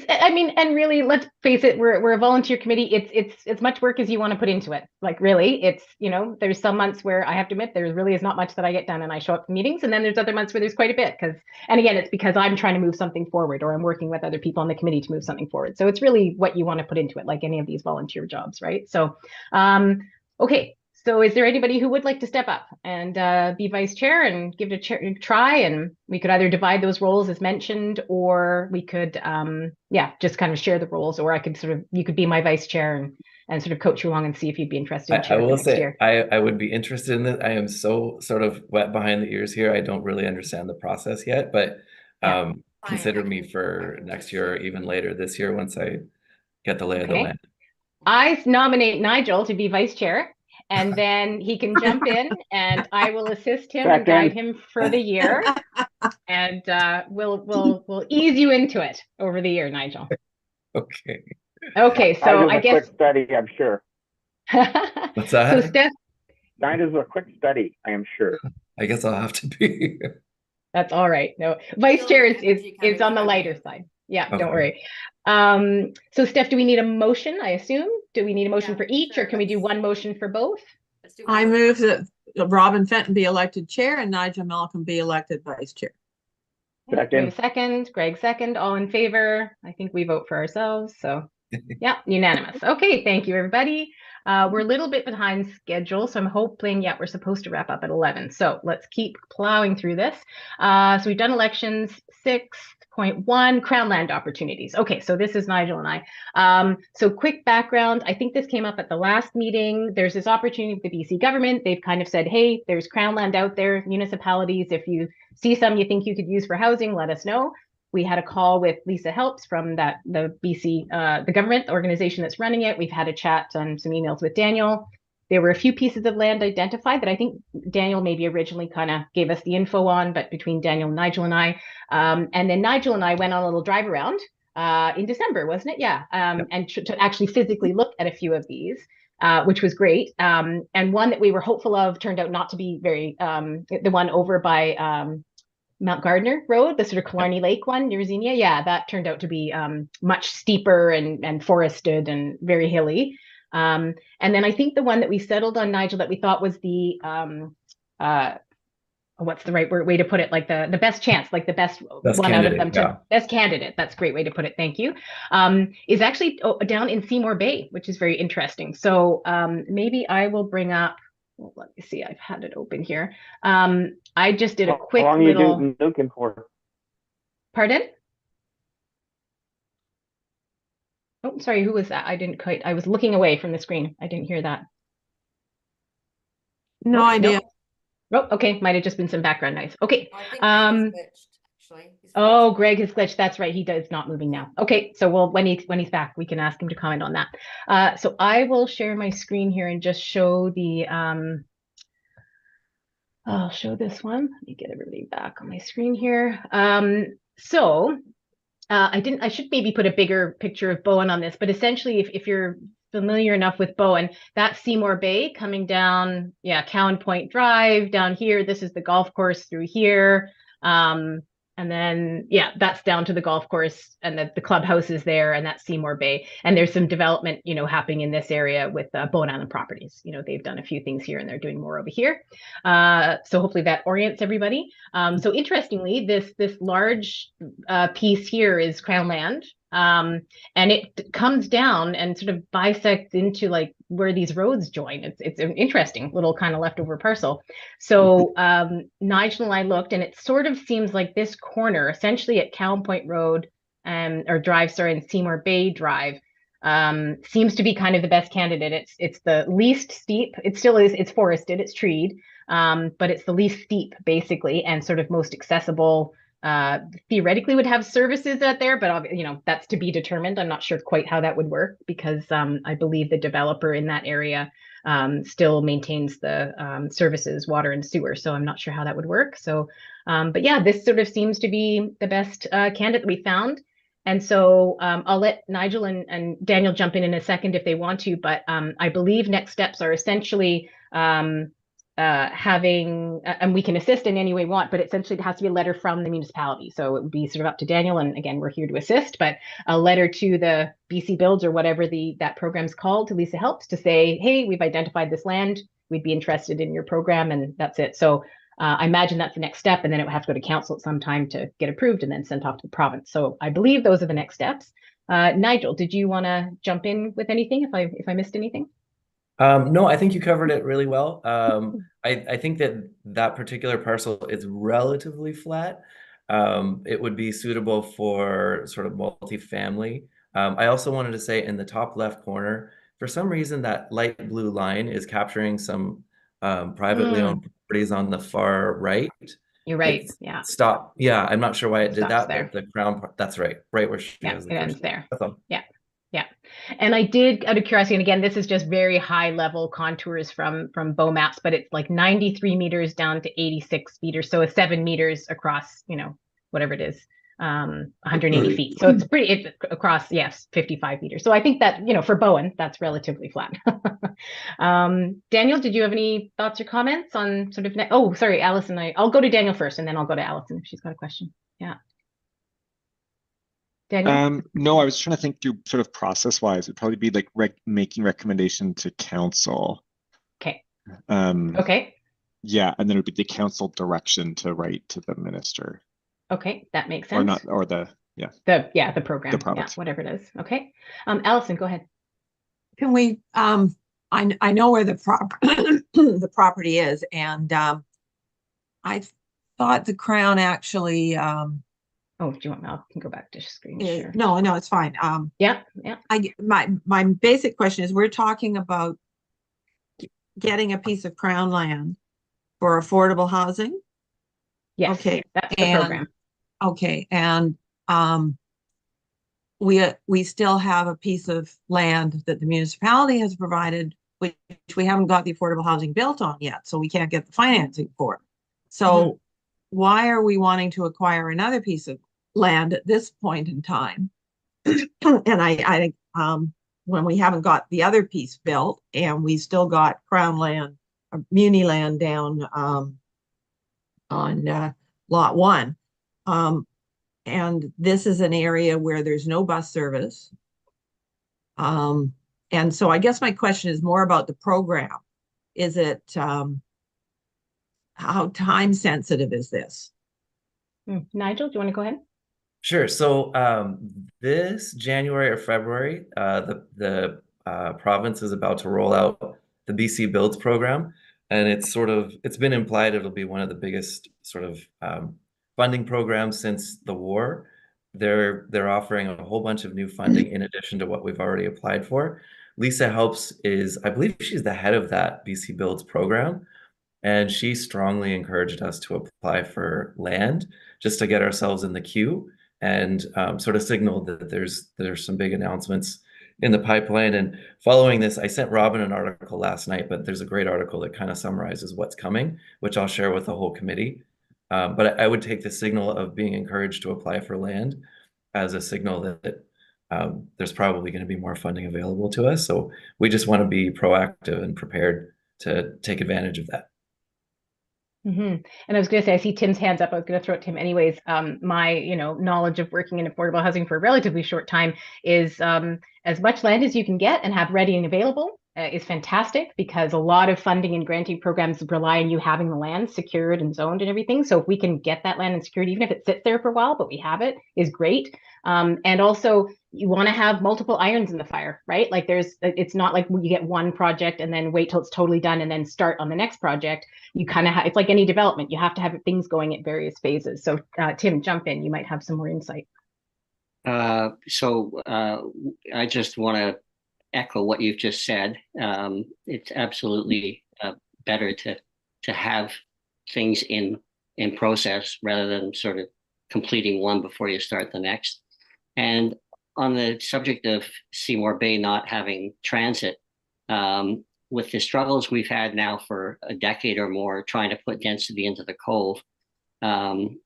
I mean, and really, let's face it, we're a volunteer committee. It's as much work as you want to put into it. Like, really, it's, there's some months where I have to admit there really is not much that I get done, and I show up to meetings, and then there's other months where there's quite a bit, and again, it's because I'm trying to move something forward, or I'm working with other people on the committee to move something forward. So it's really what you want to put into it, like any of these volunteer jobs, right? So, okay. So is there anybody who would like to step up and be vice chair and give it a try? And we could either divide those roles as mentioned, or we could, just kind of share the roles, or you could be my vice chair and sort of coach you along and see if you'd be interested in I chair for will next say, year. I would be interested in it. I am so sort of wet behind the ears here. I don't really understand the process yet, but Yeah. consider Fine, me for next year or even later this year once I get the lay of the Okay. land. I nominate Nigel to be vice chair, and then he can jump in and I will assist him and guide him for the year. And we'll ease you into it over the year, Nigel. Okay. Okay, so I guess quick study, I'm sure. What's so that? Steph, Is a quick study, I am sure. I guess I'll have to be. that's all right. No, vice Feel chair the is energy coming on the from lighter you. side. Yeah, Okay. don't worry. So Steph, do we need a motion? I assume. Do we need a motion Yeah, for each, sure, or can we do let's- one motion for both? Let's do I one. move that Robin Fenton be elected chair and Nigel Malcolm be elected vice chair. Okay, do we have a second? Greg second. All in favor? I think we vote for ourselves. So yeah, unanimous. Okay, thank you, everybody. We're a little bit behind schedule, so I'm hoping, we're supposed to wrap up at 11. So let's keep plowing through this. So we've done elections 6.1, Crown land opportunities. Okay, so this is Nigel and I. So quick background, I think this came up at the last meeting. There's this opportunity with the BC government. They've kind of said, hey, there's Crown land out there, municipalities. If you see some you think you could use for housing, let us know. We had a call with Lisa Helps from the BC, the government organization that's running it. We've had a chat and some emails with Daniel. There were a few pieces of land identified that I think Daniel maybe originally kind of gave us the info on, but between Daniel, Nigel, and I, and then Nigel and I went on a little drive around in December, wasn't it? Yeah, and to actually physically look at a few of these. Which was great. And one that we were hopeful of turned out not to be very, the one over by Mount Gardner Road, the sort of Killarney Lake one near Xenia. Yeah, that turned out to be much steeper and forested and very hilly. And then I think the one that we settled on, Nigel, that we thought was the what's the right way to put it? Like the best chance, like the best one out of them, best candidate. That's a great way to put it. Thank you. Is actually down in Seymour Bay, which is very interesting. So maybe I will bring up. Well, let me see. I've had it open here. I just did a quick How long little. Are you looking for? Pardon? Oh, sorry. Who was that? I didn't quite. I was looking away from the screen. I didn't hear that. No idea. Oh, okay. Might have just been some background noise. Okay. I think Greg is glitched, actually. He's Oh, Greg is glitched. That's right. He does not moving now. Okay, so when he's back, we can ask him to comment on that. So I will share my screen here and just show the I'll show this one. Let me get everybody back on my screen here. I should maybe put a bigger picture of Bowen on this, but essentially if you're familiar enough with Bowen, that's Seymour Bay coming down, Cowan Point Drive down here. This is the golf course through here. And then, that's down to the golf course, and the clubhouse is there, and that's Seymour Bay. And there's some development, happening in this area with Bowen Island Properties. They've done a few things here, and they're doing more over here. So hopefully that orients everybody. So interestingly, this large piece here is Crown land. And it comes down and sort of bisects into like where these roads join. It's an interesting little kind of leftover parcel. So Nigel and I looked, and it sort of seems like this corner, essentially at Cowan Point Road or Drive, sorry, and Seymour Bay Drive, seems to be kind of the best candidate. It's the least steep. It still is. It's forested. It's treed, but it's the least steep, basically, and sort of most accessible. Theoretically would have services out there, but that's to be determined. I'm not sure quite how that would work because I believe the developer in that area still maintains the services, water and sewer. So I'm not sure how that would work. So, but yeah, this sort of seems to be the best candidate we found. And so I'll let Nigel and Daniel jump in a second if they want to, but I believe next steps are essentially having, and we can assist in any way we want, but essentially it has to be a letter from the municipality. So it would be sort of up to Daniel, and again, we're here to assist, but a letter to the BC Builds or whatever that program's called, to Lisa Helps, to say, hey, we've identified this land, we'd be interested in your program, and that's it. So I imagine that's the next step, and then it would have to go to council at some time to get approved and then sent off to the province. So I believe those are the next steps. Nigel, did you want to jump in with anything if I missed anything? No, I think you covered it really well. I think that particular parcel is relatively flat. It would be suitable for sort of multifamily. I also wanted to say in the top left corner, for some reason, that light blue line is capturing some privately owned properties on the far right. You're right. Yeah. Stop. Yeah, I'm not sure why it did that, there. but the crown part, that's right where she has the it ends cursor. there. That's all. Yeah. Yeah. And I did, out of curiosity, and again, this is just very high level contours from bow maps, but it's like 93 meters down to 86 meters. So it's 7 meters across, whatever it is, 180 feet. So it's across, yes, 55 meters. So I think that, for Bowen, that's relatively flat. Daniel, did you have any thoughts or comments on sort of, oh, sorry, Allison, I'll go to Daniel first, and then I'll go to Allison if she's got a question. Yeah. Daniel? No, I was trying to think through sort of process-wise. It'd probably be like making recommendation to council. Okay. Okay. Yeah, and then it would be the council direction to write to the minister. Okay, that makes sense. Or not, or the program. The province. Whatever it is. Okay. Allison, go ahead. Can we, I know where the property is, and I thought the Crown actually oh, do you want me? I can go back to screen share. No, it's fine. Yeah. My basic question is, we're talking about getting a piece of Crown land for affordable housing. Yes. Okay. That's the program. Okay, and we still have a piece of land that the municipality has provided, which we haven't got the affordable housing built on yet, so we can't get the financing for it. So why are we wanting to acquire another piece of land at this point in time? And I think when we haven't got the other piece built, and we still got Crown land, muni land down on lot 1. And this is an area where there's no bus service. And so I guess my question is more about the program. Is it, how time sensitive is this? Nigel, do you want to go ahead? Sure. So this January or February, the province is about to roll out the BC Builds program, and it's been implied it'll be one of the biggest sort of funding programs since the war. They're offering a whole bunch of new funding in addition to what we've already applied for. Lisa Helps is, I believe she's the head of that BC Builds program, and she strongly encouraged us to apply for land just to get ourselves in the queue and sort of signal that there's some big announcements in the pipeline. And following this, I sent Robin an article last night, but there's a great article that kind of summarizes what's coming, which I'll share with the whole committee. But I would take the signal of being encouraged to apply for land as a signal that there's probably going to be more funding available to us. So we just want to be proactive and prepared to take advantage of that. And I was going to say, I see Tim's hands up. I was going to throw it to him anyways. My, knowledge of working in affordable housing for a relatively short time is as much land as you can get and have ready and available is fantastic, because a lot of funding and granting programs rely on you having the land secured and zoned and everything. So if we can get that land and secured, even if it sits there for a while, but we have it, is great. And also, you want to have multiple irons in the fire, right? Like it's not like you get one project and then wait till it's totally done and then start on the next project. You kind of have, it's like any development, you have to have things going at various phases. So Tim, jump in, you might have some more insight. I just want to echo what you've just said. It's absolutely better to have things in process rather than sort of completing one before you start the next. And on the subject of Seymour Bay not having transit, with the struggles we've had now for a decade or more trying to put density into the cove, and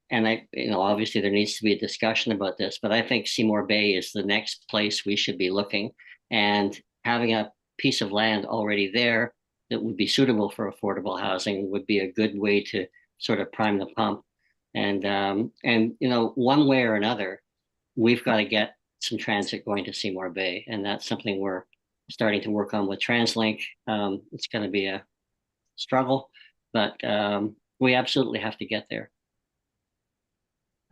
obviously there needs to be a discussion about this, but I think Seymour Bay is the next place we should be looking, and having a piece of land already there that would be suitable for affordable housing would be a good way to sort of prime the pump. And one way or another, we've got to get some transit going to Seymour Bay, and that's something we're starting to work on with TransLink. It's going to be a struggle, but we absolutely have to get there.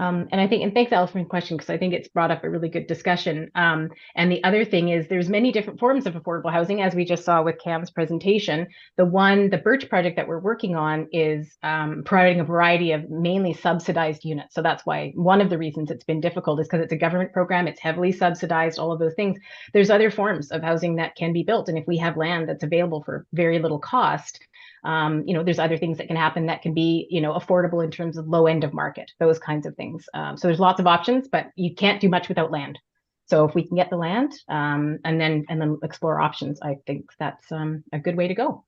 And thanks, Alice, for the question, because I think it's brought up a really good discussion. And the other thing is there's many different forms of affordable housing, as we just saw with Cam's presentation. The Birch project that we're working on is providing a variety of mainly subsidized units. So that's why one of the reasons it's been difficult is because it's a government program, it's heavily subsidized, all of those things. There's other forms of housing that can be built. And if we have land that's available for very little cost, there's other things that can happen that can be, affordable in terms of low end of market, those kinds of things. So there's lots of options, but you can't do much without land. So if we can get the land, and then explore options, I think that's a good way to go.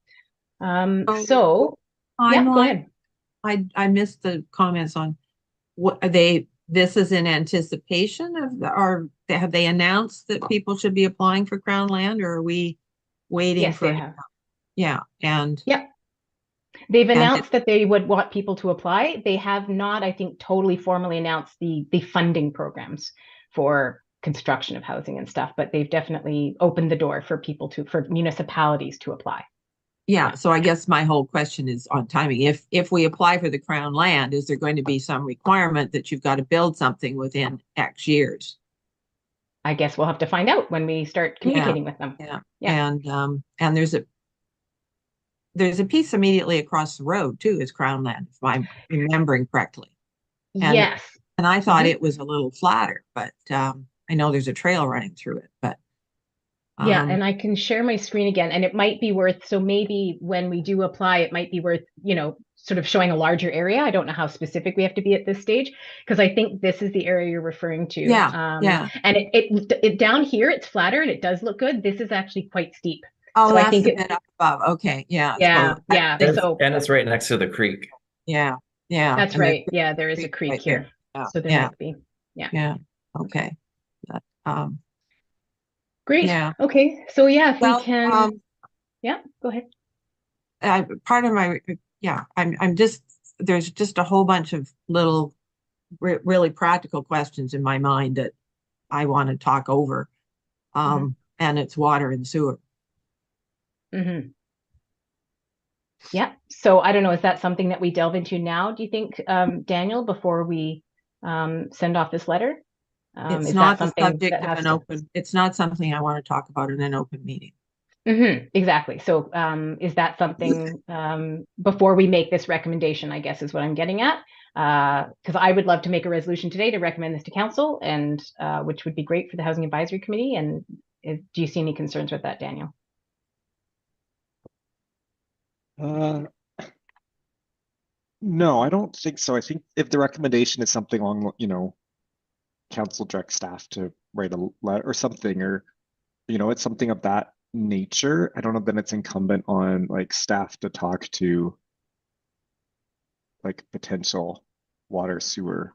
Go ahead. I missed the comments on what are they. This is in anticipation of have they announced that people should be applying for Crown land, or are we waiting Yes, for? they have. Yeah, and yep. They've announced that they would want people to apply. They have not, I think, totally formally announced the funding programs for construction of housing and stuff, but they've definitely opened the door for for municipalities to apply. Yeah, so I guess my whole question is on timing. If we apply for the Crown land, is there going to be some requirement that you've got to build something within X years? I guess we'll have to find out when we start communicating with them. Yeah. And there's a piece immediately across the road too, is Crown land, if I'm remembering correctly. Yes. And I thought it was a little flatter, but I know there's a trail running through it, but yeah, and I can share my screen again, and it might be worth, so maybe when we do apply, it might be worth, sort of showing a larger area. I don't know how specific we have to be at this stage, because I think this is the area you're referring to. Yeah. And it down here, it's flatter and it does look good. This is actually quite steep. Oh, so that's I think a bit up above. Okay, yeah. Yeah, so yeah. And it's right next to the creek. Yeah. That's right. Yeah, there is a creek right here. Yeah. So there might be. Yeah. Okay. Great. Yeah. Okay. So yeah, if we can. Yeah, go ahead. Part of my I'm just there's just a whole bunch of little really practical questions in my mind that I want to talk over. And it's water and sewer. Yeah. So I don't know, is that something that we delve into now, do you think, Daniel, before we send off this letter? It's not the subject of an open, it's not something I want to talk about in an open meeting. Exactly. So is that something before we make this recommendation, I guess is what I'm getting at? Because I would love to make a resolution today to recommend this to council, and which would be great for the Housing Advisory Committee. And do you see any concerns with that, Daniel? No, I don't think so. I think if the recommendation is something along, council direct staff to write a letter or something, or, it's something of that nature, I don't know, then it's incumbent on like staff to talk to like potential water sewer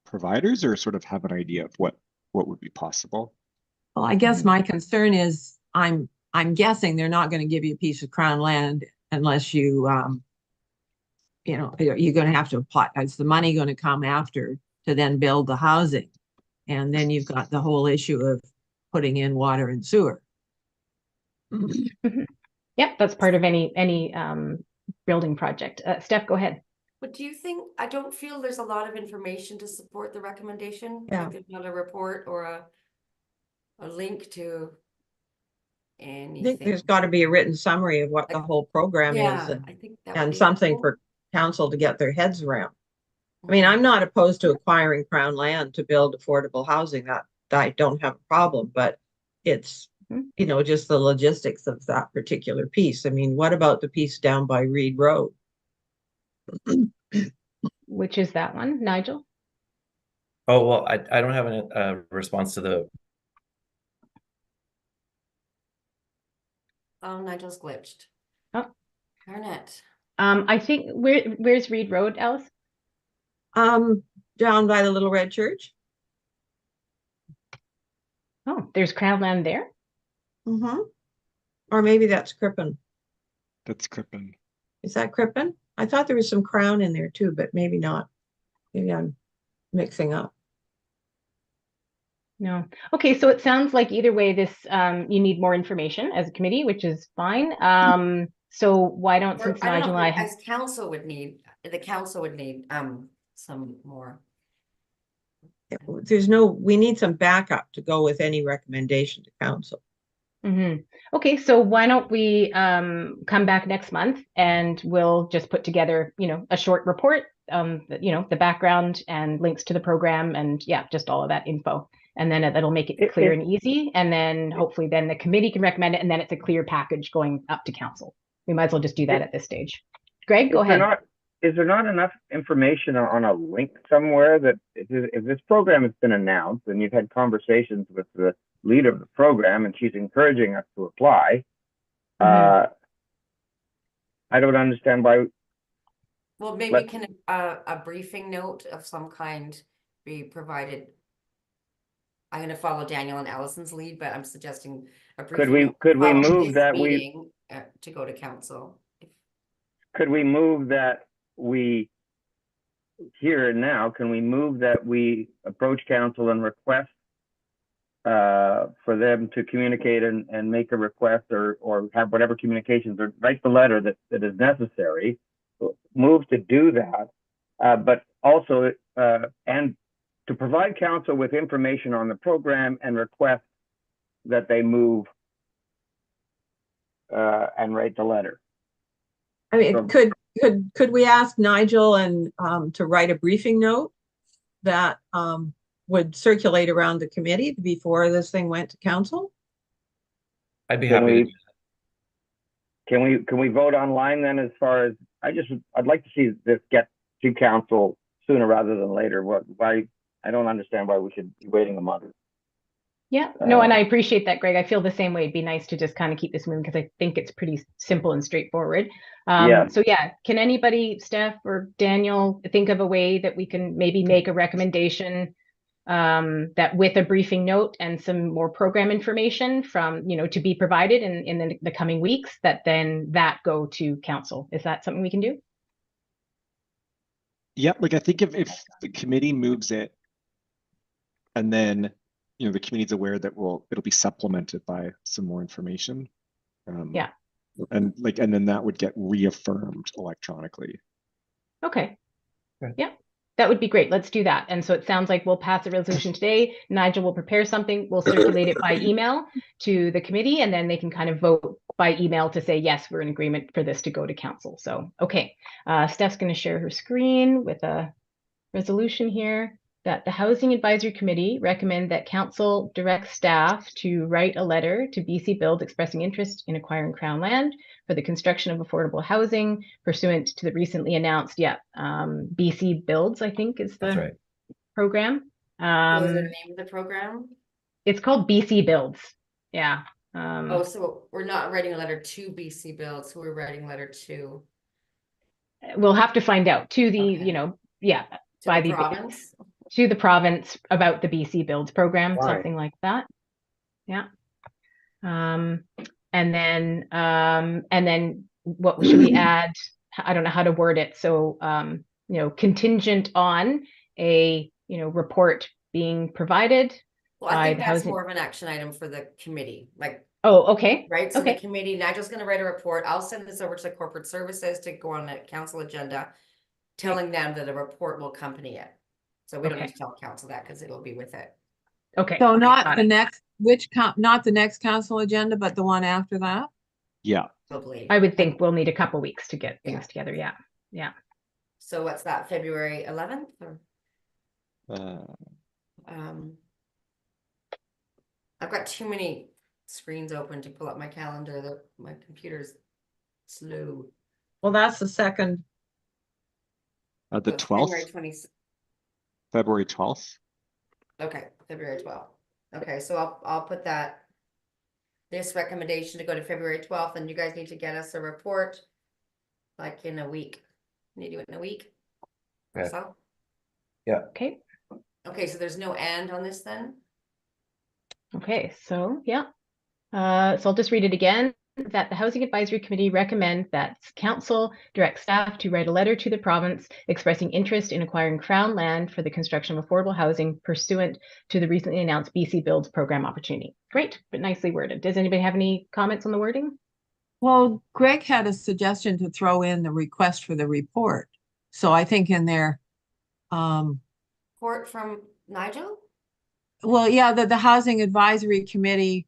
providers, or sort of have an idea of what would be possible. Well, I guess my concern is I'm guessing they're not going to give you a piece of Crown land unless you you're going to have to apply. Is the money going to come after to then build the housing? And then you've got the whole issue of putting in water and sewer. Yep, that's part of any building project. Steph, go ahead. But do you think, I don't feel there's a lot of information to support the recommendation? Yeah. Like there's not a report or a link to anything. I think there's got to be a written summary of what the whole program is, I think that would and be something helpful. for council to get their heads around. I mean, I'm not opposed to acquiring Crown land to build affordable housing. That I don't have a problem, but it's, just the logistics of that particular piece. I mean, what about the piece down by Reed Road? Which is that one, Nigel? Oh, well, I don't have a response to Oh, Nigel's glitched. Oh. Darn it. I think where's Reed Road, Alice? Down by the Little Red Church. Oh, there's Crownland there. Mm-hmm. Or maybe that's Crippen. That's Crippen. Is that Crippen? I thought there was some Crown in there too, but maybe not. Maybe I'm mixing up. No. Okay, so it sounds like either way, this you need more information as a committee, which is fine. So why don't, Or, since I don't Nigel know, and I if have, as council would need, the council would need some more. We need some backup to go with any recommendation to council. Okay, so why don't we come back next month and we'll just put together, a short report, the background and links to the program and yeah, just all of that info. And then that'll make it clear and easy. And then hopefully then the committee can recommend it and then it's a clear package going up to council. We might as well just do that at this stage. Greg, go ahead. Is there not enough information on a link somewhere that if this program has been announced and you've had conversations with the leader of the program and she's encouraging us to apply, I don't understand why. Well, maybe can a briefing note of some kind be provided? I'm going to follow Daniel and Allison's lead, but I'm suggesting a briefing. Could we note move this that meeting, to go to council? Could we move that we here and now? Can we move that we approach council and request for them to communicate and make a request or have whatever communications or write the letter that is necessary? Move to do that, but also and to provide council with information on the program and request that they move and write the letter. I mean, could we ask Nigel and to write a briefing note that would circulate around the committee before this thing went to council? I'd be happy to do that. Can we vote online then? As far as I'd like to see this get to council sooner rather than later. Why? I don't understand why we should be waiting a month. Yeah, no, and I appreciate that, Greg. I feel the same way. It'd be nice to just kind of keep this moving because I think it's pretty simple and straightforward. Yeah. So yeah, can anybody, Steph or Daniel, think of a way that we can maybe make a recommendation that with a briefing note and some more program information from, to be provided in the coming weeks, that go to council? Is that something we can do? Yep, like I think if the committee moves it and then the committee's aware that it'll be supplemented by some more information. Yeah. And then that would get reaffirmed electronically. Okay. Yeah, that would be great. Let's do that. And so it sounds like we'll pass a resolution today. Nigel will prepare something. We'll circulate it by email to the committee, and then they can kind of vote by email to say, yes, we're in agreement for this to go to council. So, okay. Steph's going to share her screen with a resolution here that the Housing Advisory Committee recommend that council direct staff to write a letter to BC Build expressing interest in acquiring Crown land for the construction of affordable housing pursuant to the recently announced, BC Builds, I think is the program. What is the name of the program? It's called BC Builds. Yeah. So we're not writing a letter to BC Builds, so we're writing a letter to. We'll have to find out to the, to by the province. To the province about the BC Builds program, Why? something like that. Yeah. And then what should we add? I don't know how to word it. So, contingent on a, report being provided. Well, I think that's more of an action item for the committee, Oh, okay. right? So okay. The committee, Nigel's going to write a report. I'll send this over to corporate services to go on the council agenda, telling them that a report will accompany it. So we don't need to tell council that because it'll be with it. Okay. So not the next, not the next council agenda, but the one after that? Yeah. Probably. I would think we'll need a couple weeks to get things together. Yeah. Yeah. So what's that, February 11th? Uh, I've got too many screens open to pull up my calendar. My computer's slow. Well, that's the second. the So 12th, February 20th. February 12th. Okay, February 12th. Okay, so I'll put that. this recommendation to go to February 12th, and you guys need to get us a report like in a week. Can you do it in a week or Yeah. so? Okay. Okay, so there's no and on this then? Okay, so yeah. So I'll just read it again, that the Housing Advisory Committee recommends that Council direct staff to write a letter to the province expressing interest in acquiring Crown land for the construction of affordable housing pursuant to the recently announced BC Builds program opportunity. Great, but nicely worded. Does anybody have any comments on the wording? Well, Greg had a suggestion to throw in the request for the report. So I think in there, Report from Nigel? well, yeah, the Housing Advisory Committee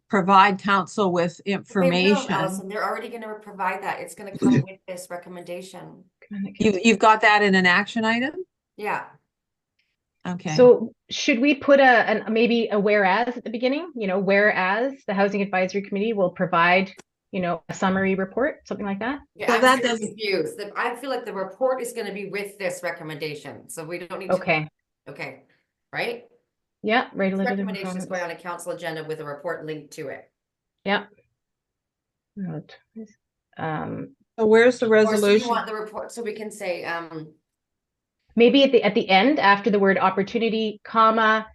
provide council with Okay, no, information. Allison, they're already gonna provide that. It's gonna come with this recommendation. You've got that in an action item? Yeah. Okay. So should we put maybe a whereas at the beginning? You know, whereas the Housing Advisory Committee will provide, you know, a summary report, something like that? Yeah, So I'm that still doesn't- confused. I feel like the report is gonna be with this recommendation, so we don't need to. Okay. Okay, right? Yeah, rate a This limited recommendation is performance. going on a council agenda with a report linked to it. Yeah. Note. So where's the Or so you resolution? want the report, so we can say, Maybe at the end, after the word opportunity, comma,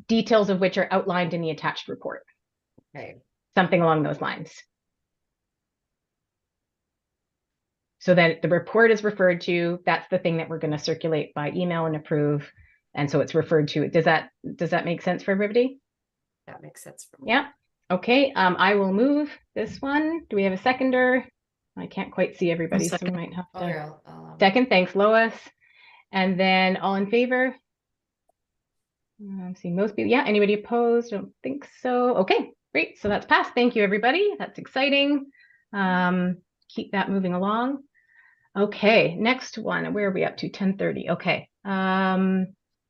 details of which are outlined in the attached report. okay, Something along those lines. So that the report is referred to, that's the thing that we're going to circulate by email and approve. And so it's referred to. Does that make sense for everybody? that makes sense for me. Yeah. Okay. I will move this one. Do we have a seconder? I can't quite see everybody, so we might have Oh, to. here, Second, thanks, Lois. And then all in favor? I'm seeing most people. Yeah, anybody opposed? Don't think so. Okay, great. So that's passed. Thank you, everybody. That's exciting. Keep that moving along. Okay, next one. Where are we up to? 10:30. Okay.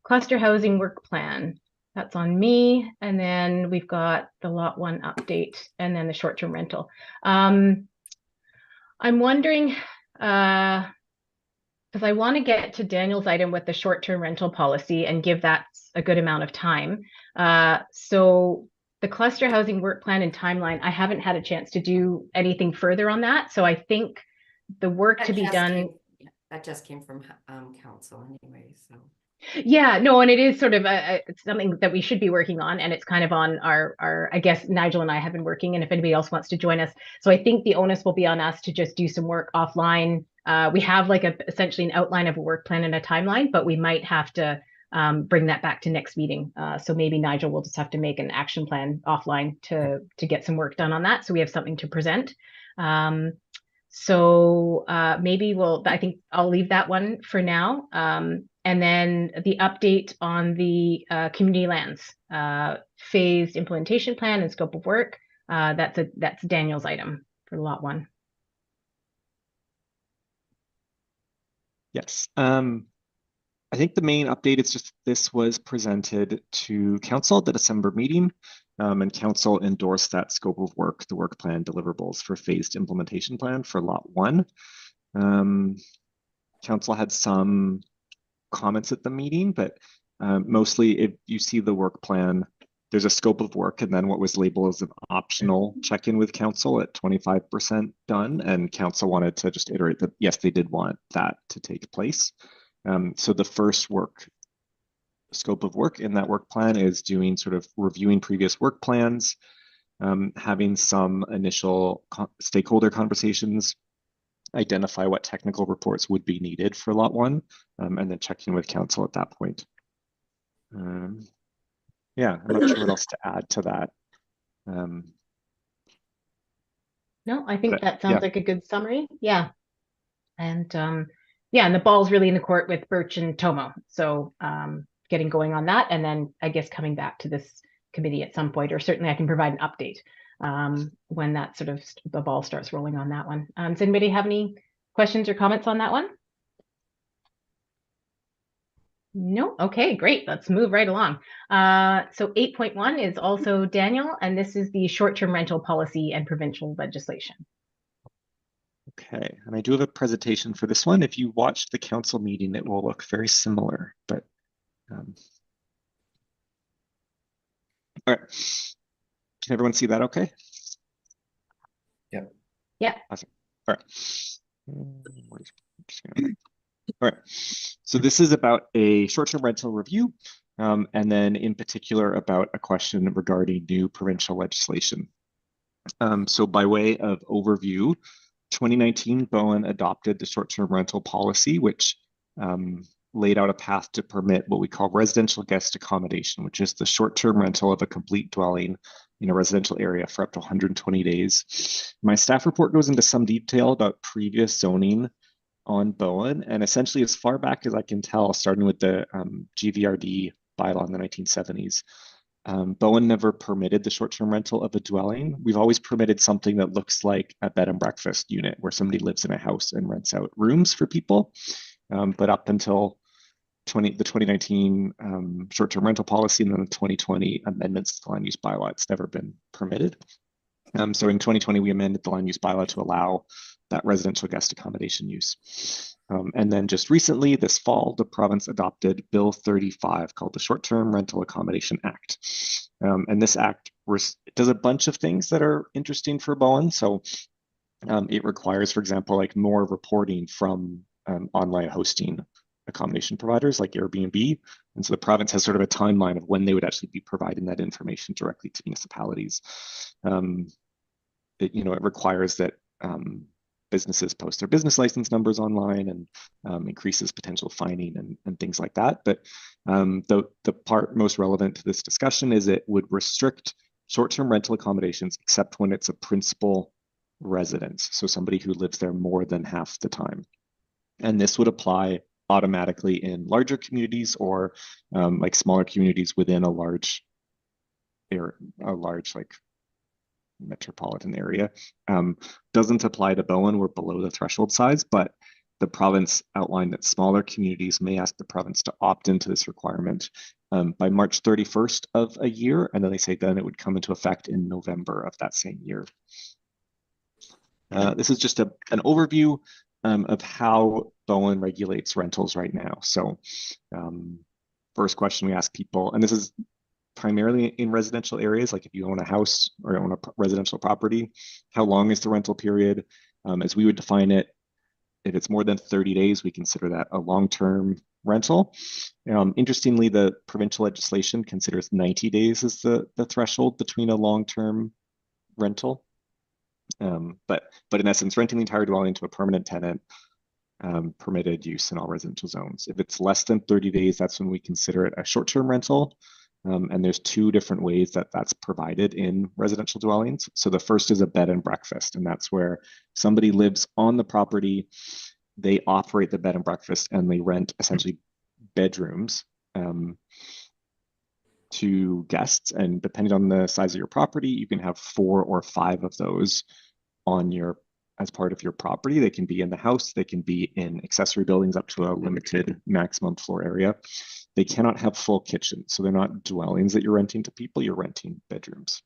Cluster housing work plan. That's on me. And then we've got the lot 1 update and then the short-term rental. I'm wondering, because I want to get to Daniel's item with the short-term rental policy and give that a good amount of time. So the cluster housing work plan and timeline, I haven't had a chance to do anything further on that. So I think the work to be done. That just came from council anyway, so. Yeah, no, and it is sort of it's something that we should be working on, and it's kind of on our, I guess Nigel and I have been working, and if anybody else wants to join us. So I think the onus will be on us to just do some work offline. We have like essentially an outline of a work plan and a timeline, but we might have to bring that back to next meeting. So maybe Nigel will just have to make an action plan offline to get some work done on that, so we have something to present. So maybe I think I'll leave that one for now. And then the update on the community lands phased implementation plan and scope of work. That's Daniel's item for lot 1. Yes. I think the main update is just this was presented to council at the December meeting, and council endorsed that scope of work, the work plan deliverables for phased implementation plan for lot 1. Council had some comments at the meeting, but mostly if you see the work plan, there's a scope of work and then what was labeled as an optional check-in with council at 25% done, and council wanted to just iterate that yes, they did want that to take place. So the first scope of work in that work plan is doing sort of reviewing previous work plans, having some initial stakeholder conversations, identify what technical reports would be needed for lot 1, and then checking with council at that point. Yeah, I'm not sure what else to add to that. No, I think that sounds yeah. like a good summary. Yeah. And yeah, and the ball's really in the court with Birch and Tomo. So getting going on that, and then I guess coming back to this committee at some point, or certainly I can provide an update when that sort of the ball starts rolling on that one. Does anybody have any questions or comments on that one? No? Okay, great. Let's move right along. So 8.1 is also Daniel, and this is the short-term rental policy and provincial legislation. Okay, and I do have a presentation for this one. If you watched the council meeting, it will look very similar, but all right. Can everyone see that okay? Yep. Yeah. Awesome. All right. All right. So this is about a short-term rental review, and then in particular about a question regarding new provincial legislation. So by way of overview, 2019, Bowen adopted the short-term rental policy, which laid out a path to permit what we call residential guest accommodation, which is the short-term rental of a complete dwelling in a residential area for up to 120 days. My staff report goes into some detail about previous zoning on Bowen, and essentially as far back as I can tell, starting with the GVRD bylaw in the 1970s, Bowen never permitted the short-term rental of a dwelling. We've always permitted something that looks like a bed and breakfast unit where somebody lives in a house and rents out rooms for people. But up until the 2019 short-term rental policy and then the 2020 amendments to the land use bylaw, it's never been permitted. So in 2020, we amended the land use bylaw to allow that residential guest accommodation use. And then just recently, this fall, the province adopted Bill 35 called the Short-Term Rental Accommodation Act. And this act does a bunch of things that are interesting for Bowen. So it requires, for example, like more reporting from online hosting accommodation providers like Airbnb. And so the province has sort of a timeline of when they would actually be providing that information directly to municipalities. It requires that businesses post their business license numbers online and increases potential fining and things like that. But the part most relevant to this discussion is it would restrict short-term rental accommodations except when it's a principal residence, so somebody who lives there more than half the time. And this would apply automatically in larger communities or like smaller communities within a large like metropolitan area. Doesn't apply to Bowen. We're below the threshold size, but the province outlined that smaller communities may ask the province to opt into this requirement by March 31st of a year, and then they say then it would come into effect in November of that same year. This is just an overview of how Bowen regulates rentals right now. So first question we ask people, and this is primarily in residential areas, like if you own a house or own a residential property, how long is the rental period? As we would define it, if it's more than 30 days, we consider that a long-term rental. Interestingly, the provincial legislation considers 90 days as the threshold between a long-term rental. But in essence, renting the entire dwelling to a permanent tenant, permitted use in all residential zones. If it's less than 30 days, that's when we consider it a short-term rental. And there's two different ways that that's provided in residential dwellings. So the first is a bed and breakfast, and that's where somebody lives on the property, they operate the bed and breakfast, and they rent essentially bedrooms to guests. And depending on the size of your property, you can have 4 or 5 of those as part of your property. They can be in the house, they can be in accessory buildings up to a limited maximum floor area. They cannot have full kitchens, so they're not dwellings that you're renting to people, you're renting bedrooms.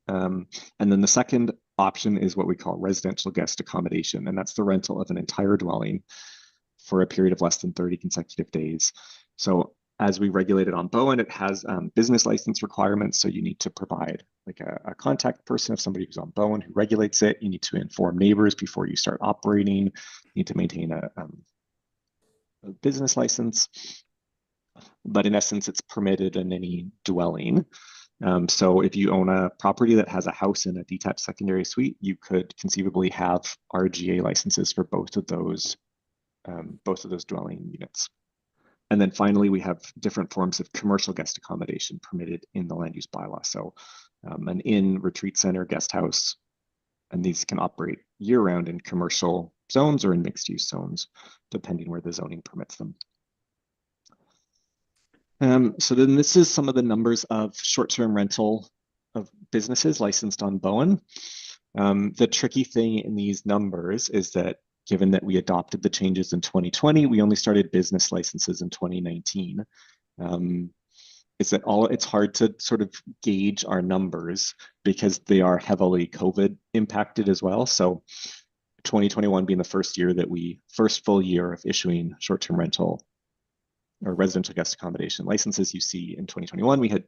And then the second option is what we call residential guest accommodation, and that's the rental of an entire dwelling for a period of less than 30 consecutive days. So as we regulated on Bowen, it has business license requirements. So you need to provide like a contact person of somebody who's on Bowen who regulates it. You need to inform neighbors before you start operating. You need to maintain a business license. But in essence, it's permitted in any dwelling. So if you own a property that has a house and a detached secondary suite, you could conceivably have RGA licenses for both of those dwelling units. And then finally, we have different forms of commercial guest accommodation permitted in the land use bylaw. So an inn, retreat center, guest house, and these can operate year-round in commercial zones or in mixed-use zones, depending where the zoning permits them. So then this is some of the numbers of short-term rental of businesses licensed on Bowen. The tricky thing in these numbers is that given that we adopted the changes in 2020, we only started business licenses in 2019. It's hard to sort of gauge our numbers because they are heavily COVID impacted as well. So 2021 being the first full year of issuing short-term rental or residential guest accommodation licenses, you see in 2021, we had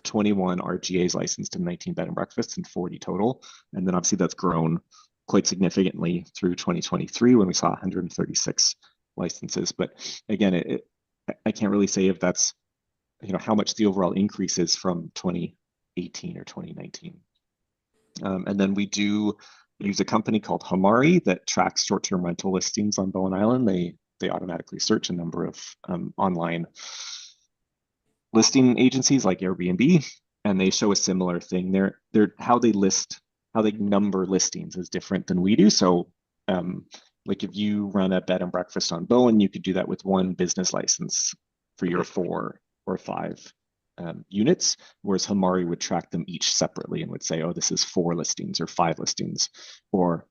21 RGAs licensed and 19 bed and breakfasts and 40 total. And then obviously that's grown quite significantly through 2023 when we saw 136 licenses. But again, I can't really say if that's, how much the overall increase is from 2018 or 2019. And then we do use a company called Hamari that tracks short-term rental listings on Bowen Island. They automatically search a number of online listing agencies like Airbnb, and they show a similar thing. They're how they number listings is different than we do. So like if you run a bed and breakfast on Bowen, you could do that with one business license for your 4 or 5 units, whereas Hamari would track them each separately and would say, oh, this is 4 listings or 5 listings, or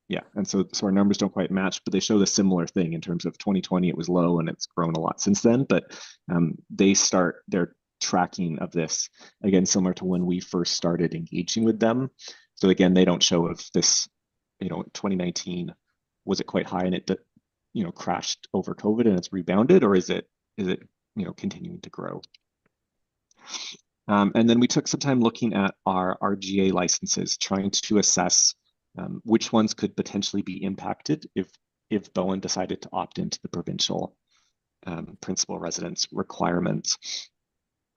yeah. And so our numbers don't quite match, but they show the similar thing in terms of 2020, it was low and it's grown a lot since then. But they start their tracking of this, again, similar to when we first started engaging with them. So again, they don't show if this, 2019, was it quite high and it, crashed over COVID and it's rebounded, or is it, continuing to grow? And then we took some time looking at our RGA licenses, trying to assess which ones could potentially be impacted if Bowen decided to opt into the provincial principal residence requirements.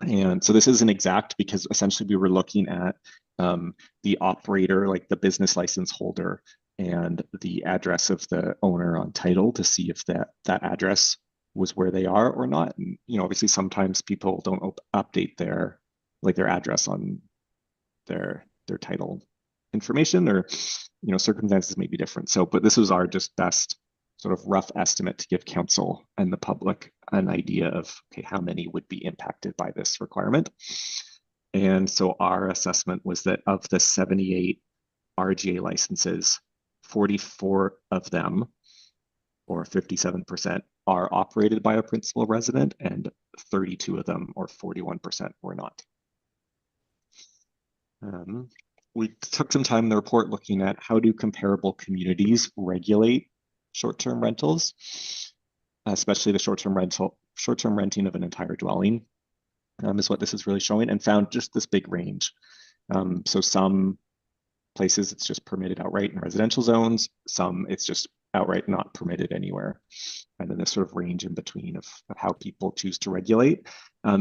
And so this isn't exact because essentially we were looking at the operator, like the business license holder, and the address of the owner on title to see if that address was where they are or not. And obviously sometimes people don't update their address on their title information, or circumstances may be different. So, but this was our just best sort of rough estimate to give council and the public an idea of, okay, how many would be impacted by this requirement. And so our assessment was that of the 78 RGA licenses, 44 of them, or 57%, are operated by a principal resident, and 32 of them, or 41%, were not. We took some time in the report looking at how do comparable communities regulate short-term rentals, especially the short-term renting of an entire dwelling, is what this is really showing, and found just this big range. So some places it's just permitted outright in residential zones, some it's just outright not permitted anywhere. And then this sort of range in between of how people choose to regulate.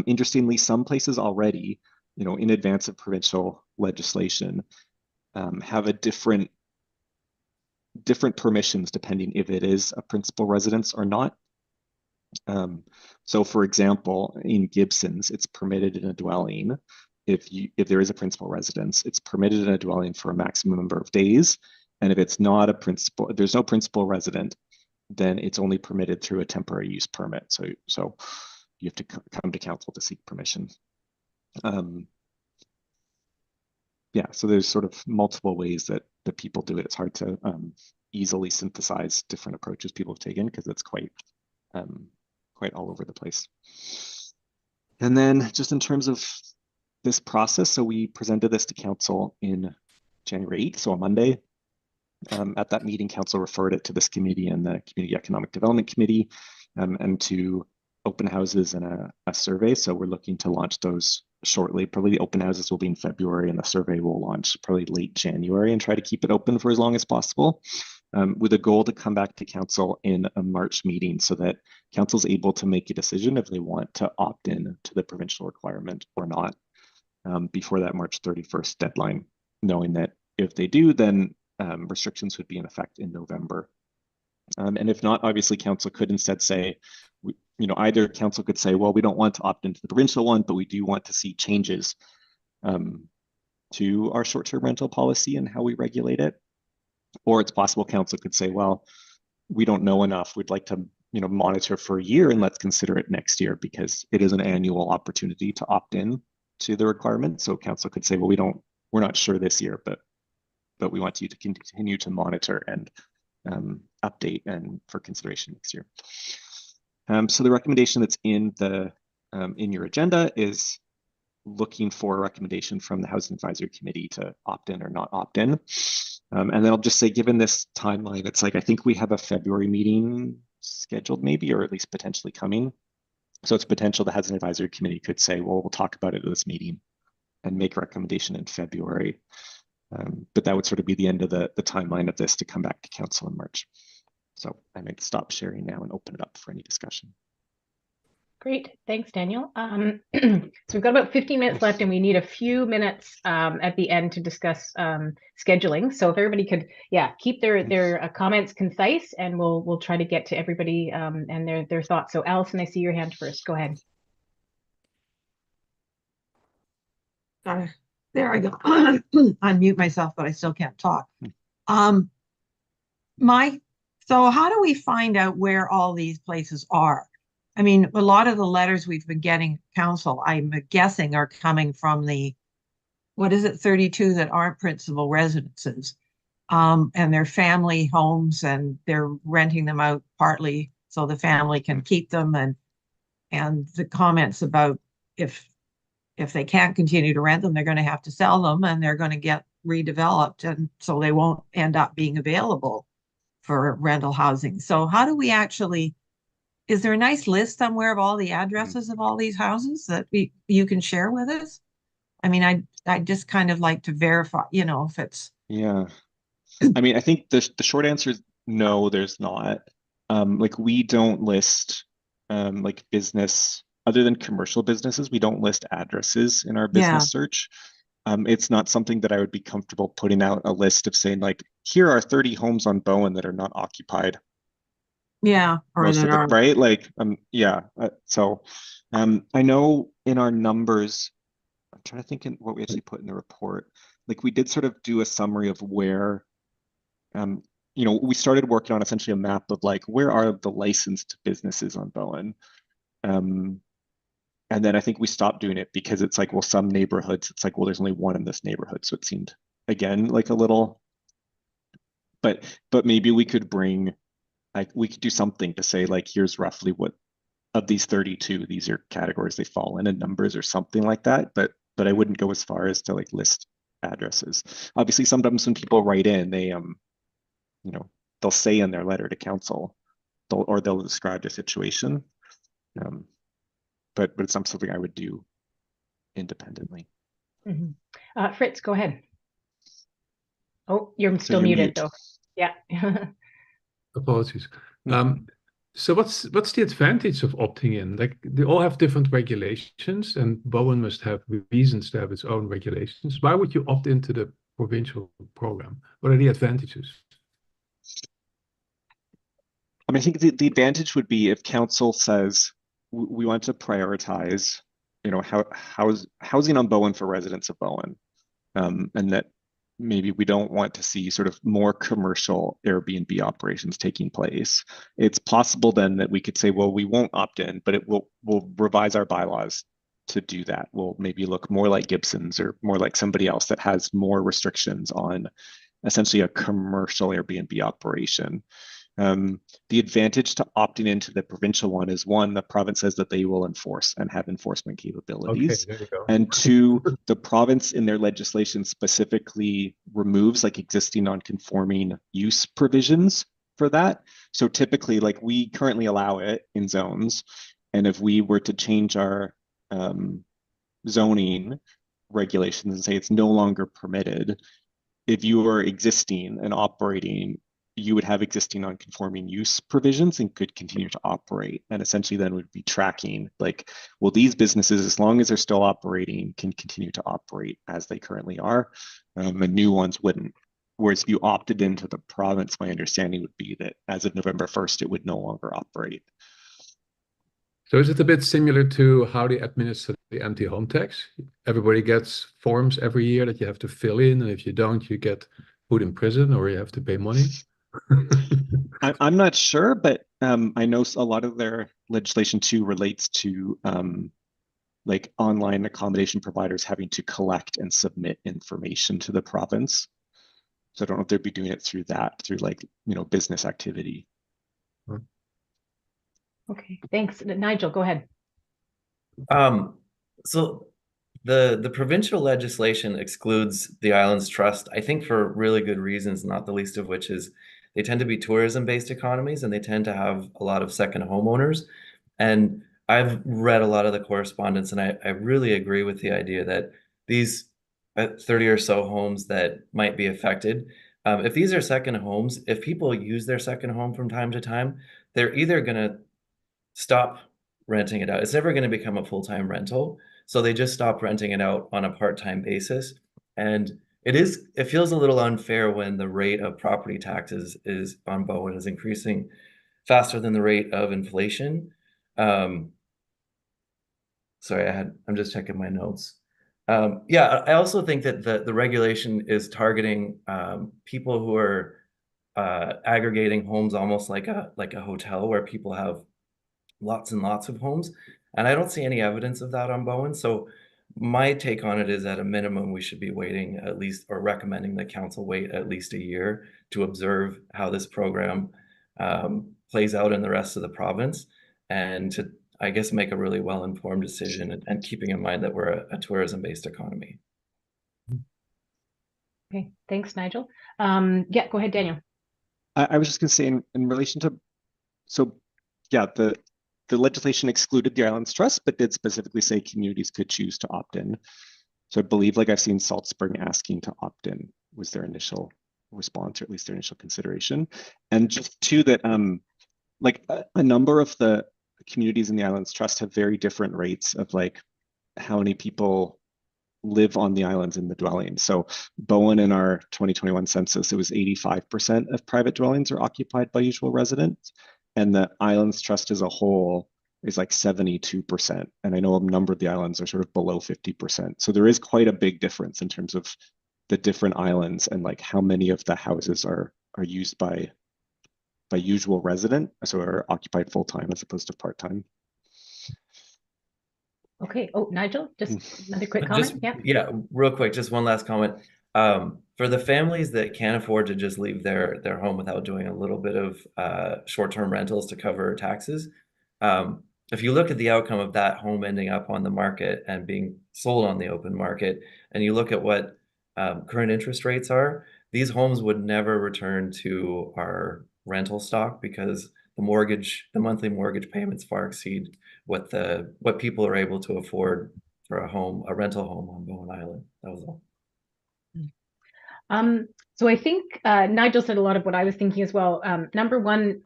Interestingly, some places already, in advance of provincial legislation, have a different permissions depending if it is a principal residence or not. So for example, in Gibson's, it's permitted in a dwelling. If there is a principal residence, it's permitted in a dwelling for a maximum number of days. And if it's not a principal, if there's no principal resident, then it's only permitted through a temporary use permit. So you have to come to council to seek permission. Yeah, so there's sort of multiple ways that people do it. It's hard to easily synthesize different approaches people have taken because it's quite all over the place. And then just in terms of this process, so we presented this to council in January 8th, so on Monday. At that meeting, council referred it to this committee and the Community Economic Development Committee, and to open houses and a survey. So we're looking to launch those shortly. Probably the open houses will be in February and the survey will launch probably late January, and try to keep it open for as long as possible, with a goal to come back to council in a March meeting so that council's able to make a decision if they want to opt in to the provincial requirement or not, before that March 31st deadline, knowing that if they do, then restrictions would be in effect in November. And if not, obviously council could instead say, either council could say, well, we don't want to opt into the provincial one, but we do want to see changes to our short-term rental policy and how we regulate it. Or it's possible council could say, well, we don't know enough. We'd like to, monitor for a year and let's consider it next year because it is an annual opportunity to opt in to the requirement. So council could say, well, we're not sure this year, but we want you to continue to monitor and update and for consideration next year. So the recommendation that's in your agenda is looking for a recommendation from the Housing Advisory Committee to opt in or not opt in. And then I'll just say, given this timeline, it's like, I think we have a February meeting scheduled maybe, or at least potentially coming. So it's potential the Housing Advisory Committee could say, well, we'll talk about it at this meeting and make a recommendation in February. But that would sort of be the end of the timeline of this to come back to council in March. So I might stop sharing now and open it up for any discussion. Great, thanks, Daniel. So we've got about 15 minutes left, and we need a few minutes at the end to discuss scheduling. So if everybody could, keep their comments concise, and we'll try to get to everybody and their thoughts. So Allison, I see your hand first. Go ahead. There I go. Unmute myself, but I still can't talk. So how do we find out where all these places are? I mean, a lot of the letters we've been getting, council, I'm guessing, are coming from the, 32 that aren't principal residences. And they're family homes, and they're renting them out partly so the family can keep them, and the comments about if they can't continue to rent them, they're going to have to sell them, and they're going to get redeveloped, and so they won't end up being available for rental housing. So how do we actually, is there a nice list somewhere of all the addresses of all these houses that you can share with us? I mean, I just kind of like to verify, if it's. Yeah. I mean, I think the short answer is no, there's not. Like we don't list like business, other than commercial businesses, we don't list addresses in our business search. It's not something that I would be comfortable putting out a list of saying, like, here are 30 homes on Bowen that are not occupied. Yeah, or most that of it, are right? Like, so I know in our numbers, I'm trying to think in what we actually put in the report. Like, we did sort of do a summary of where, we started working on essentially a map of like, where are the licensed businesses on Bowen? And then I think we stopped doing it because it's like, well, some neighborhoods, it's like, well, there's only one in this neighborhood. So it seemed, again, like a little, but maybe we could bring, like, we could do something to say, like, here's roughly what of these 32, these are categories they fall in and numbers or something like that. But I wouldn't go as far as to like list addresses. Obviously, sometimes when people write in, they, they'll say in their letter to council, they'll describe the situation. But it's not something I would do independently. Mm-hmm. Fritz, go ahead. Oh, you're still muted though. Yeah. Apologies. So what's the advantage of opting in? Like, they all have different regulations, and Bowen must have reasons to have its own regulations. Why would you opt into the provincial program? What are the advantages? I mean, I think the advantage would be if council says we want to prioritize, housing on Bowen for residents of Bowen, and that maybe we don't want to see sort of more commercial Airbnb operations taking place. It's possible then that we could say, well, we won't opt in, but we'll revise our bylaws to do that. We'll maybe look more like Gibson's or more like somebody else that has more restrictions on essentially a commercial Airbnb operation. The advantage to opting into the provincial one is, one, the province says that they will enforce and have enforcement capabilities. Okay, there you go. And two, the province in their legislation specifically removes like existing non-conforming use provisions for that. So typically, like, we currently allow it in zones. And if we were to change our zoning regulations and say it's no longer permitted, if you are existing and operating, you would have existing non-conforming use provisions and could continue to operate. And essentially then would be tracking, like, well, these businesses, as long as they're still operating, can continue to operate as they currently are, and new ones wouldn't. Whereas if you opted into the province, my understanding would be that as of November 1st, it would no longer operate. So is it a bit similar to how they administer the empty home tax? Everybody gets forms every year that you have to fill in, and if you don't, you get put in prison or you have to pay money? I'm not sure, but I know a lot of their legislation too relates to like online accommodation providers having to collect and submit information to the province. So I don't know if they'd be doing it through like, business activity. Okay, thanks. Nigel, go ahead. So the provincial legislation excludes the Islands Trust, I think for really good reasons, not the least of which is they tend to be tourism-based economies, and they tend to have a lot of second homeowners. And I've read a lot of the correspondence, and I really agree with the idea that these 30 or so homes that might be affected, if these are second homes, if people use their second home from time to time, they're either going to stop renting it out. It's never going to become a full-time rental. So they just stop renting it out on a part-time basis. And it feels a little unfair when the rate of property taxes is on Bowen is increasing faster than the rate of inflation. Sorry, I'm just checking my notes. Yeah, I also think that the regulation is targeting people who are aggregating homes almost like a hotel where people have lots and lots of homes. And I don't see any evidence of that on Bowen. So my take on it is at a minimum, we should be waiting at least, or recommending the council wait at least a year to observe how this program plays out in the rest of the province, and to, I guess, make a really well-informed decision, and keeping in mind that we're a tourism-based economy. Okay, thanks, Nigel. Yeah, go ahead, Daniel. I was just going to say in relation to, so yeah, the legislation excluded the Islands Trust, but did specifically say communities could choose to opt in. So I believe, like, I've seen Salt Spring asking to opt in was their initial response, or at least their initial consideration. And just two, that like a number of the communities in the Islands Trust have very different rates of like how many people live on the islands in the dwellings. So Bowen, in our 2021 census, it was 85% of private dwellings are occupied by usual residents. And the Islands Trust as a whole is like 72%. And I know a number of the islands are sort of below 50%. So there is quite a big difference in terms of the different islands and like how many of the houses are used by usual resident, so are occupied full-time as opposed to part-time. Okay. Oh, Nigel, just another quick comment. Yeah, real quick, just one last comment. For the families that can't afford to just leave their home without doing a little bit of short-term rentals to cover taxes, if you look at the outcome of that home ending up on the market and being sold on the open market, and you look at what current interest rates are, these homes would never return to our rental stock, because the monthly mortgage payments far exceed what people are able to afford for a rental home on Bowen Island. That was all. So I think Nigel said a lot of what I was thinking as well. Number one,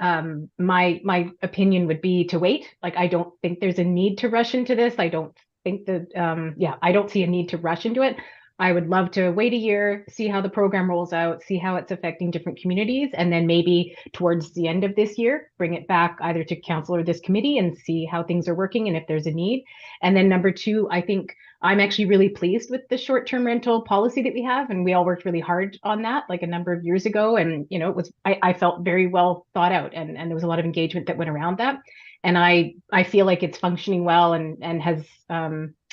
my opinion would be to wait. Like, I don't think there's a need to rush into this. I don't think that, I don't see a need to rush into it. I would love to wait a year, see how the program rolls out, see how it's affecting different communities, and then maybe towards the end of this year, bring it back either to council or this committee and see how things are working and if there's a need. And then number two, I think I'm actually really pleased with the short-term rental policy that we have, and we all worked really hard on that like a number of years ago. And it was, I felt very well thought out, and there was a lot of engagement that went around that. And I feel like it's functioning well and has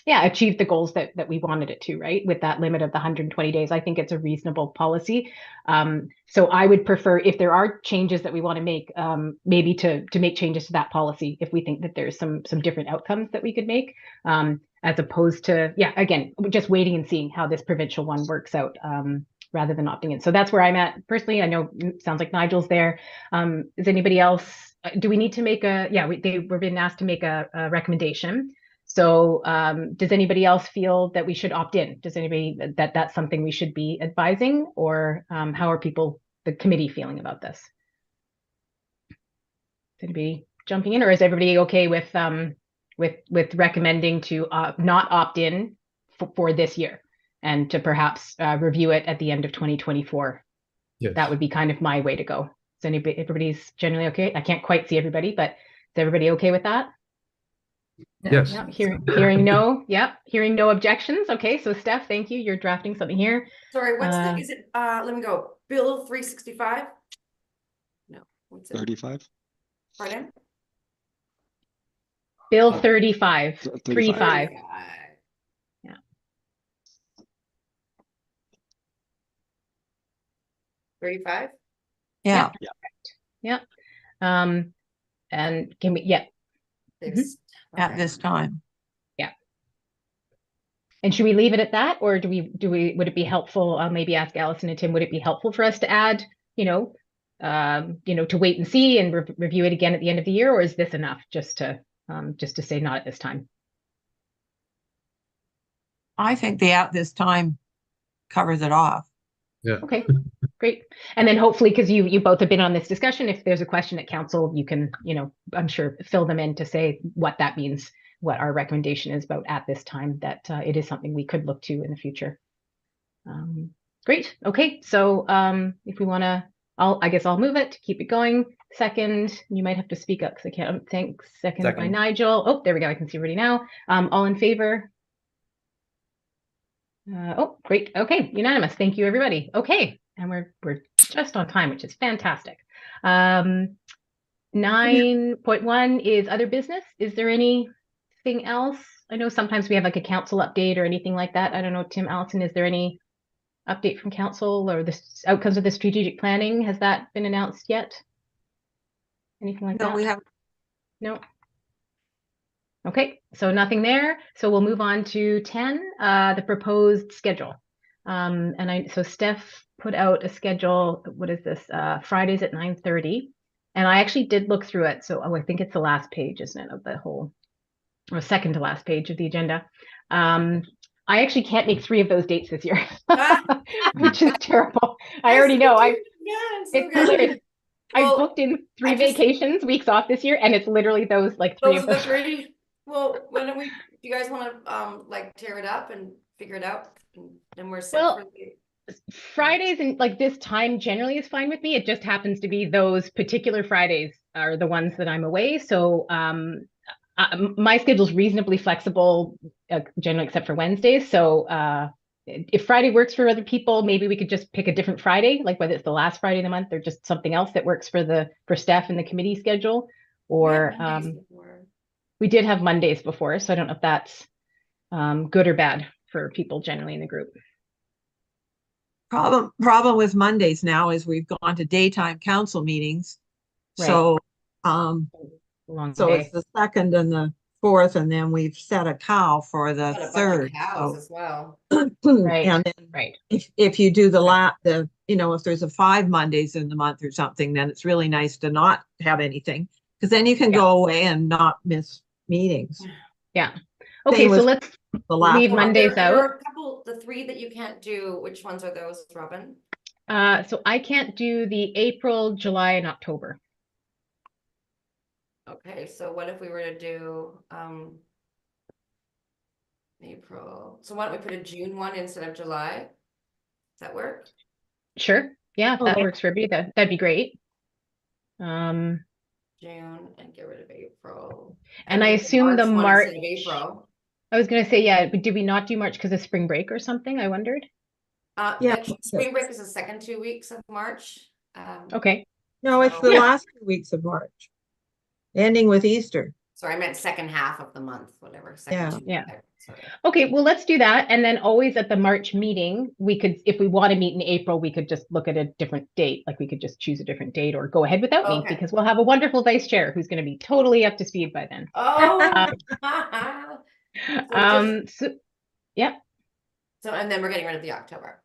achieved the goals that we wanted it to, right? With that limit of the 120 days, I think it's a reasonable policy. So I would prefer, if there are changes that we want to make, maybe to make changes to that policy if we think that there's some different outcomes that we could make, as opposed to, again, just waiting and seeing how this provincial one works out, rather than opting in. So that's where I'm at personally. I know it sounds like Nigel's there. Is anybody else? Do we need to make we're being asked to make a recommendation. So does anybody else feel that we should opt in? Does anybody that's something we should be advising, or how are the committee feeling about this? Is anybody jumping in, or is everybody okay with recommending to not opt in for this year, and to perhaps review it at the end of 2024? Yes. That would be kind of my way to go. Is everybody's generally okay? I can't quite see everybody, but is everybody okay with that? Yes. Yeah, hearing no. Yeah, hearing no objections. Okay, so Steph, thank you. You're drafting something here. Sorry, is it, let me go. Bill 365? No, what's it? 35? Pardon? Bill 35. 35. Yeah. $35? Yeah. Yeah. And can we, At this time. Yeah. And should we leave it at that, or would it be helpful? I'll maybe ask Allison and Tim, would it be helpful for us to add, to wait and see and review it again at the end of the year, or is this enough just to just to say not at this time. I think the at this time covers it off. Yeah. Okay, great. And then hopefully, because you both have been on this discussion, if there's a question at council, you can, I'm sure, fill them in to say what that means, what our recommendation is about at this time, that it is something we could look to in the future. Great. Okay, so if we want to, I guess I'll move it, keep it going. Second, you might have to speak up because I can't think. Second by Nigel. Oh, there we go. I can see already now. All in favor? Oh, great. Okay, unanimous. Thank you, everybody. Okay, and we're just on time, which is fantastic. 9.1 is other business. Is there anything else? I know sometimes we have like a council update or anything like that. I don't know, Tim, Allison, is there any update from council or the outcomes of the strategic planning? Has that been announced yet? Anything like that? No, we haven't. No. Okay, so nothing there. So we'll move on to 10, the proposed schedule. So Steph put out a schedule. What is this? Fridays at 9:30. And I actually did look through it. So I think it's the last page, isn't it, of the whole, or second to last page of the agenda. I actually can't make 3 of those dates this year, which is terrible. I already know. It's hilarious. I booked in 3 vacations, weeks off this year, and it's literally those 3 Those of are the those. 3. Well, why don't we? Do you guys want to like tear it up and figure it out, and then we're set for the Fridays and this time generally is fine with me. It just happens to be those particular Fridays are the ones that I'm away. So my schedule's reasonably flexible, generally except for Wednesdays. So if Friday works for other people, maybe we could just pick a different Friday, like whether it's the last Friday of the month or just something else that works for staff and the committee schedule. Or we did have Mondays before, so I don't know if that's good or bad for people generally in the group. Problem with Mondays now is we've gone to daytime council meetings. Right. So Long so day. it's the 2nd and the 4th, and then we've set a cow for the Got a bunch of 3rd. cows as well. Right. And then Right. if you do if there's a 5 Mondays in the month or something, then it's really nice to not have anything, because then you can go away and not miss meetings. Yeah. Okay, so let's leave Mondays There out. are a couple, the 3 that you can't do. Which ones are those, Robin? So I can't do the April, July, and October. Okay, so what if we were to do April? So why don't we put a June one instead of July? Does that work? Sure. Yeah, if that works for everybody, that'd be great. June and get rid of April. And I assume the March. Instead of April. I was going to say, yeah, but did we not do March because of spring break or something? I wondered. Spring break is the second 2 weeks of March. Okay. No, it's the last 2 weeks of March, ending with Easter. Sorry, I meant second half of the month, whatever. Yeah. Okay, well, let's do that. And then always at the March meeting, we could, if we want to meet in April, we could just look at a different date. Like we could just choose a different date or go ahead without me, because we'll have a wonderful vice chair who's going to be totally up to speed by then. Oh. Yeah. So, and then we're getting rid of the October.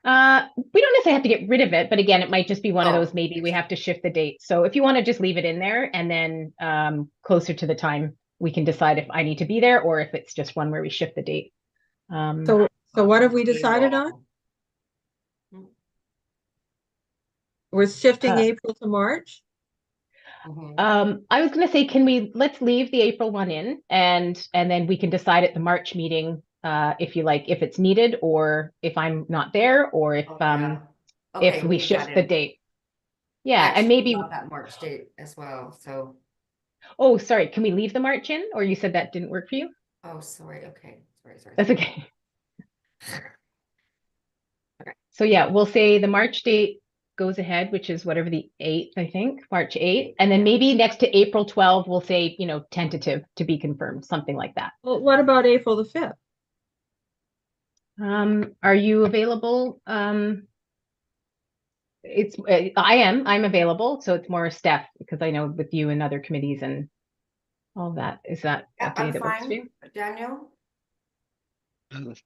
We don't necessarily have to get rid of it, but again, it might just be one of those, maybe we have to shift the date. So if you want to just leave it in there, and then closer to the time, we can decide if I need to be there or if it's just one where we shift the date. So what have we decided on? We're shifting April to March. I was going to say, let's leave the April one in, and then we can decide at the March meeting, if you like, if it's needed, or if I'm not there, or if we shift the date. Yeah, and maybe that March date as well. So. Oh, sorry. Can we leave the March in, or you said that didn't work for you? Oh, sorry. Okay. Sorry. That's okay. Okay. So yeah, we'll say the March date goes ahead, which is whatever the 8th, I think, March 8th. And then maybe next to April 12, we'll say, tentative to be confirmed, something like that. Well, what about April the 5th? Are you available? I'm available. So it's more Steph, because I know with you and other committees and all that. Is that a day that works for you? Daniel?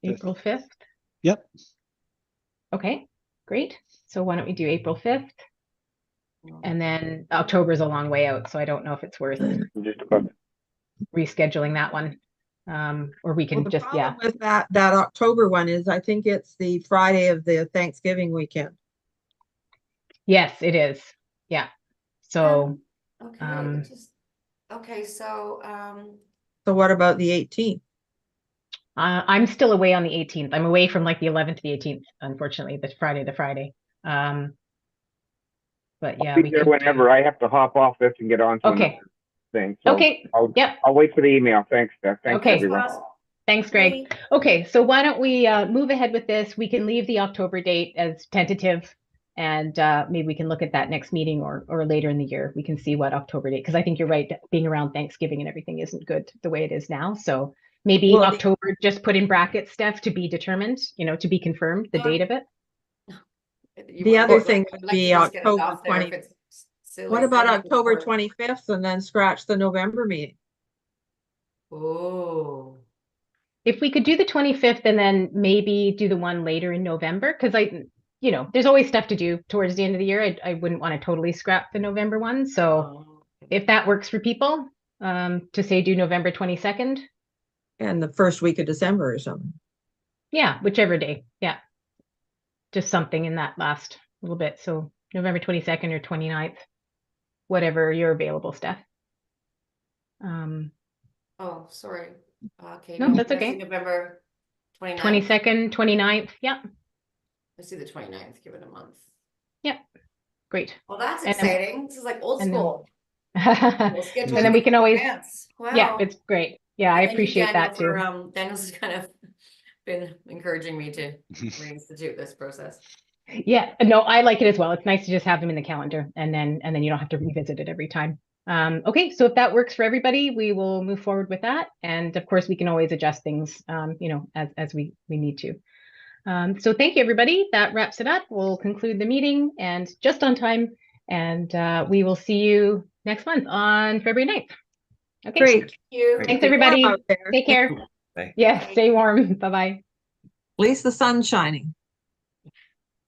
April 5th? Yep. Okay, great. So why don't we do April 5th? And then October is a long way out, so I don't know if it's worth. Just about rescheduling that one. Or we Well, can the just, yeah. problem with that October one is I think it's the Friday of the Thanksgiving weekend. Yes, it is. Yeah. So, Okay, um, okay, so, So what about the 18th? I'm still away on the 18th. I'm away from like the 11th to the 18th, unfortunately, the Friday. But yeah, Be we there could whenever. I have to hop off this and get on to Okay. another thing. So Okay. Yep. I'll wait for the email. Thanks, Steph. Thanks, Okay. everyone. Thanks, Greg. Okay, so why don't we move ahead with this? We can leave the October date as tentative, and maybe we can look at that next meeting or later in the year. We can see what October date, because I think you're right, being around Thanksgiving and everything isn't good the way it is now. So maybe Well, October, just put in brackets, Steph, to be determined, to be confirmed, the date of it. The other thing would be October 20. What about October 25th and then scratch the November meeting? Oh, If we could do the 25th and then maybe do the one later in November, because there's always stuff to do towards the end of the year. I wouldn't want to totally scrap the November one. So if that works for people, to say do November 22nd. And the first week of December or something. Yeah, whichever day. Yeah. Just something in that last little bit. So November 22nd or 29th, whatever you're available, Steph. oh, sorry. Okay. No, that's okay. November 29th. 22nd, 29th. Yeah. Let's do the 29th, give it a month. Yeah. Great. Well, that's And then- exciting. This is like old and then- school. And We'll schedule then we it can in always, advance. Wow. yeah, it's great. Yeah, I Thank you, appreciate Daniel, that too. for, Daniel's kind of been encouraging me to reinstitute this process. Yeah, no, I like it as well. It's nice to just have them in the calendar, and then you don't have to revisit it every time. Okay, so if that works for everybody, we will move forward with that. And of course, we can always adjust things, as we need to. So thank you, everybody. That wraps it up. We'll conclude the meeting, and just on time. And we will see you next month on February 9th. Okay. Great. Thank you. Thanks, everybody. Warm out there. Take care. Bye. Yes, stay warm. Bye-bye. At least the sun's shining.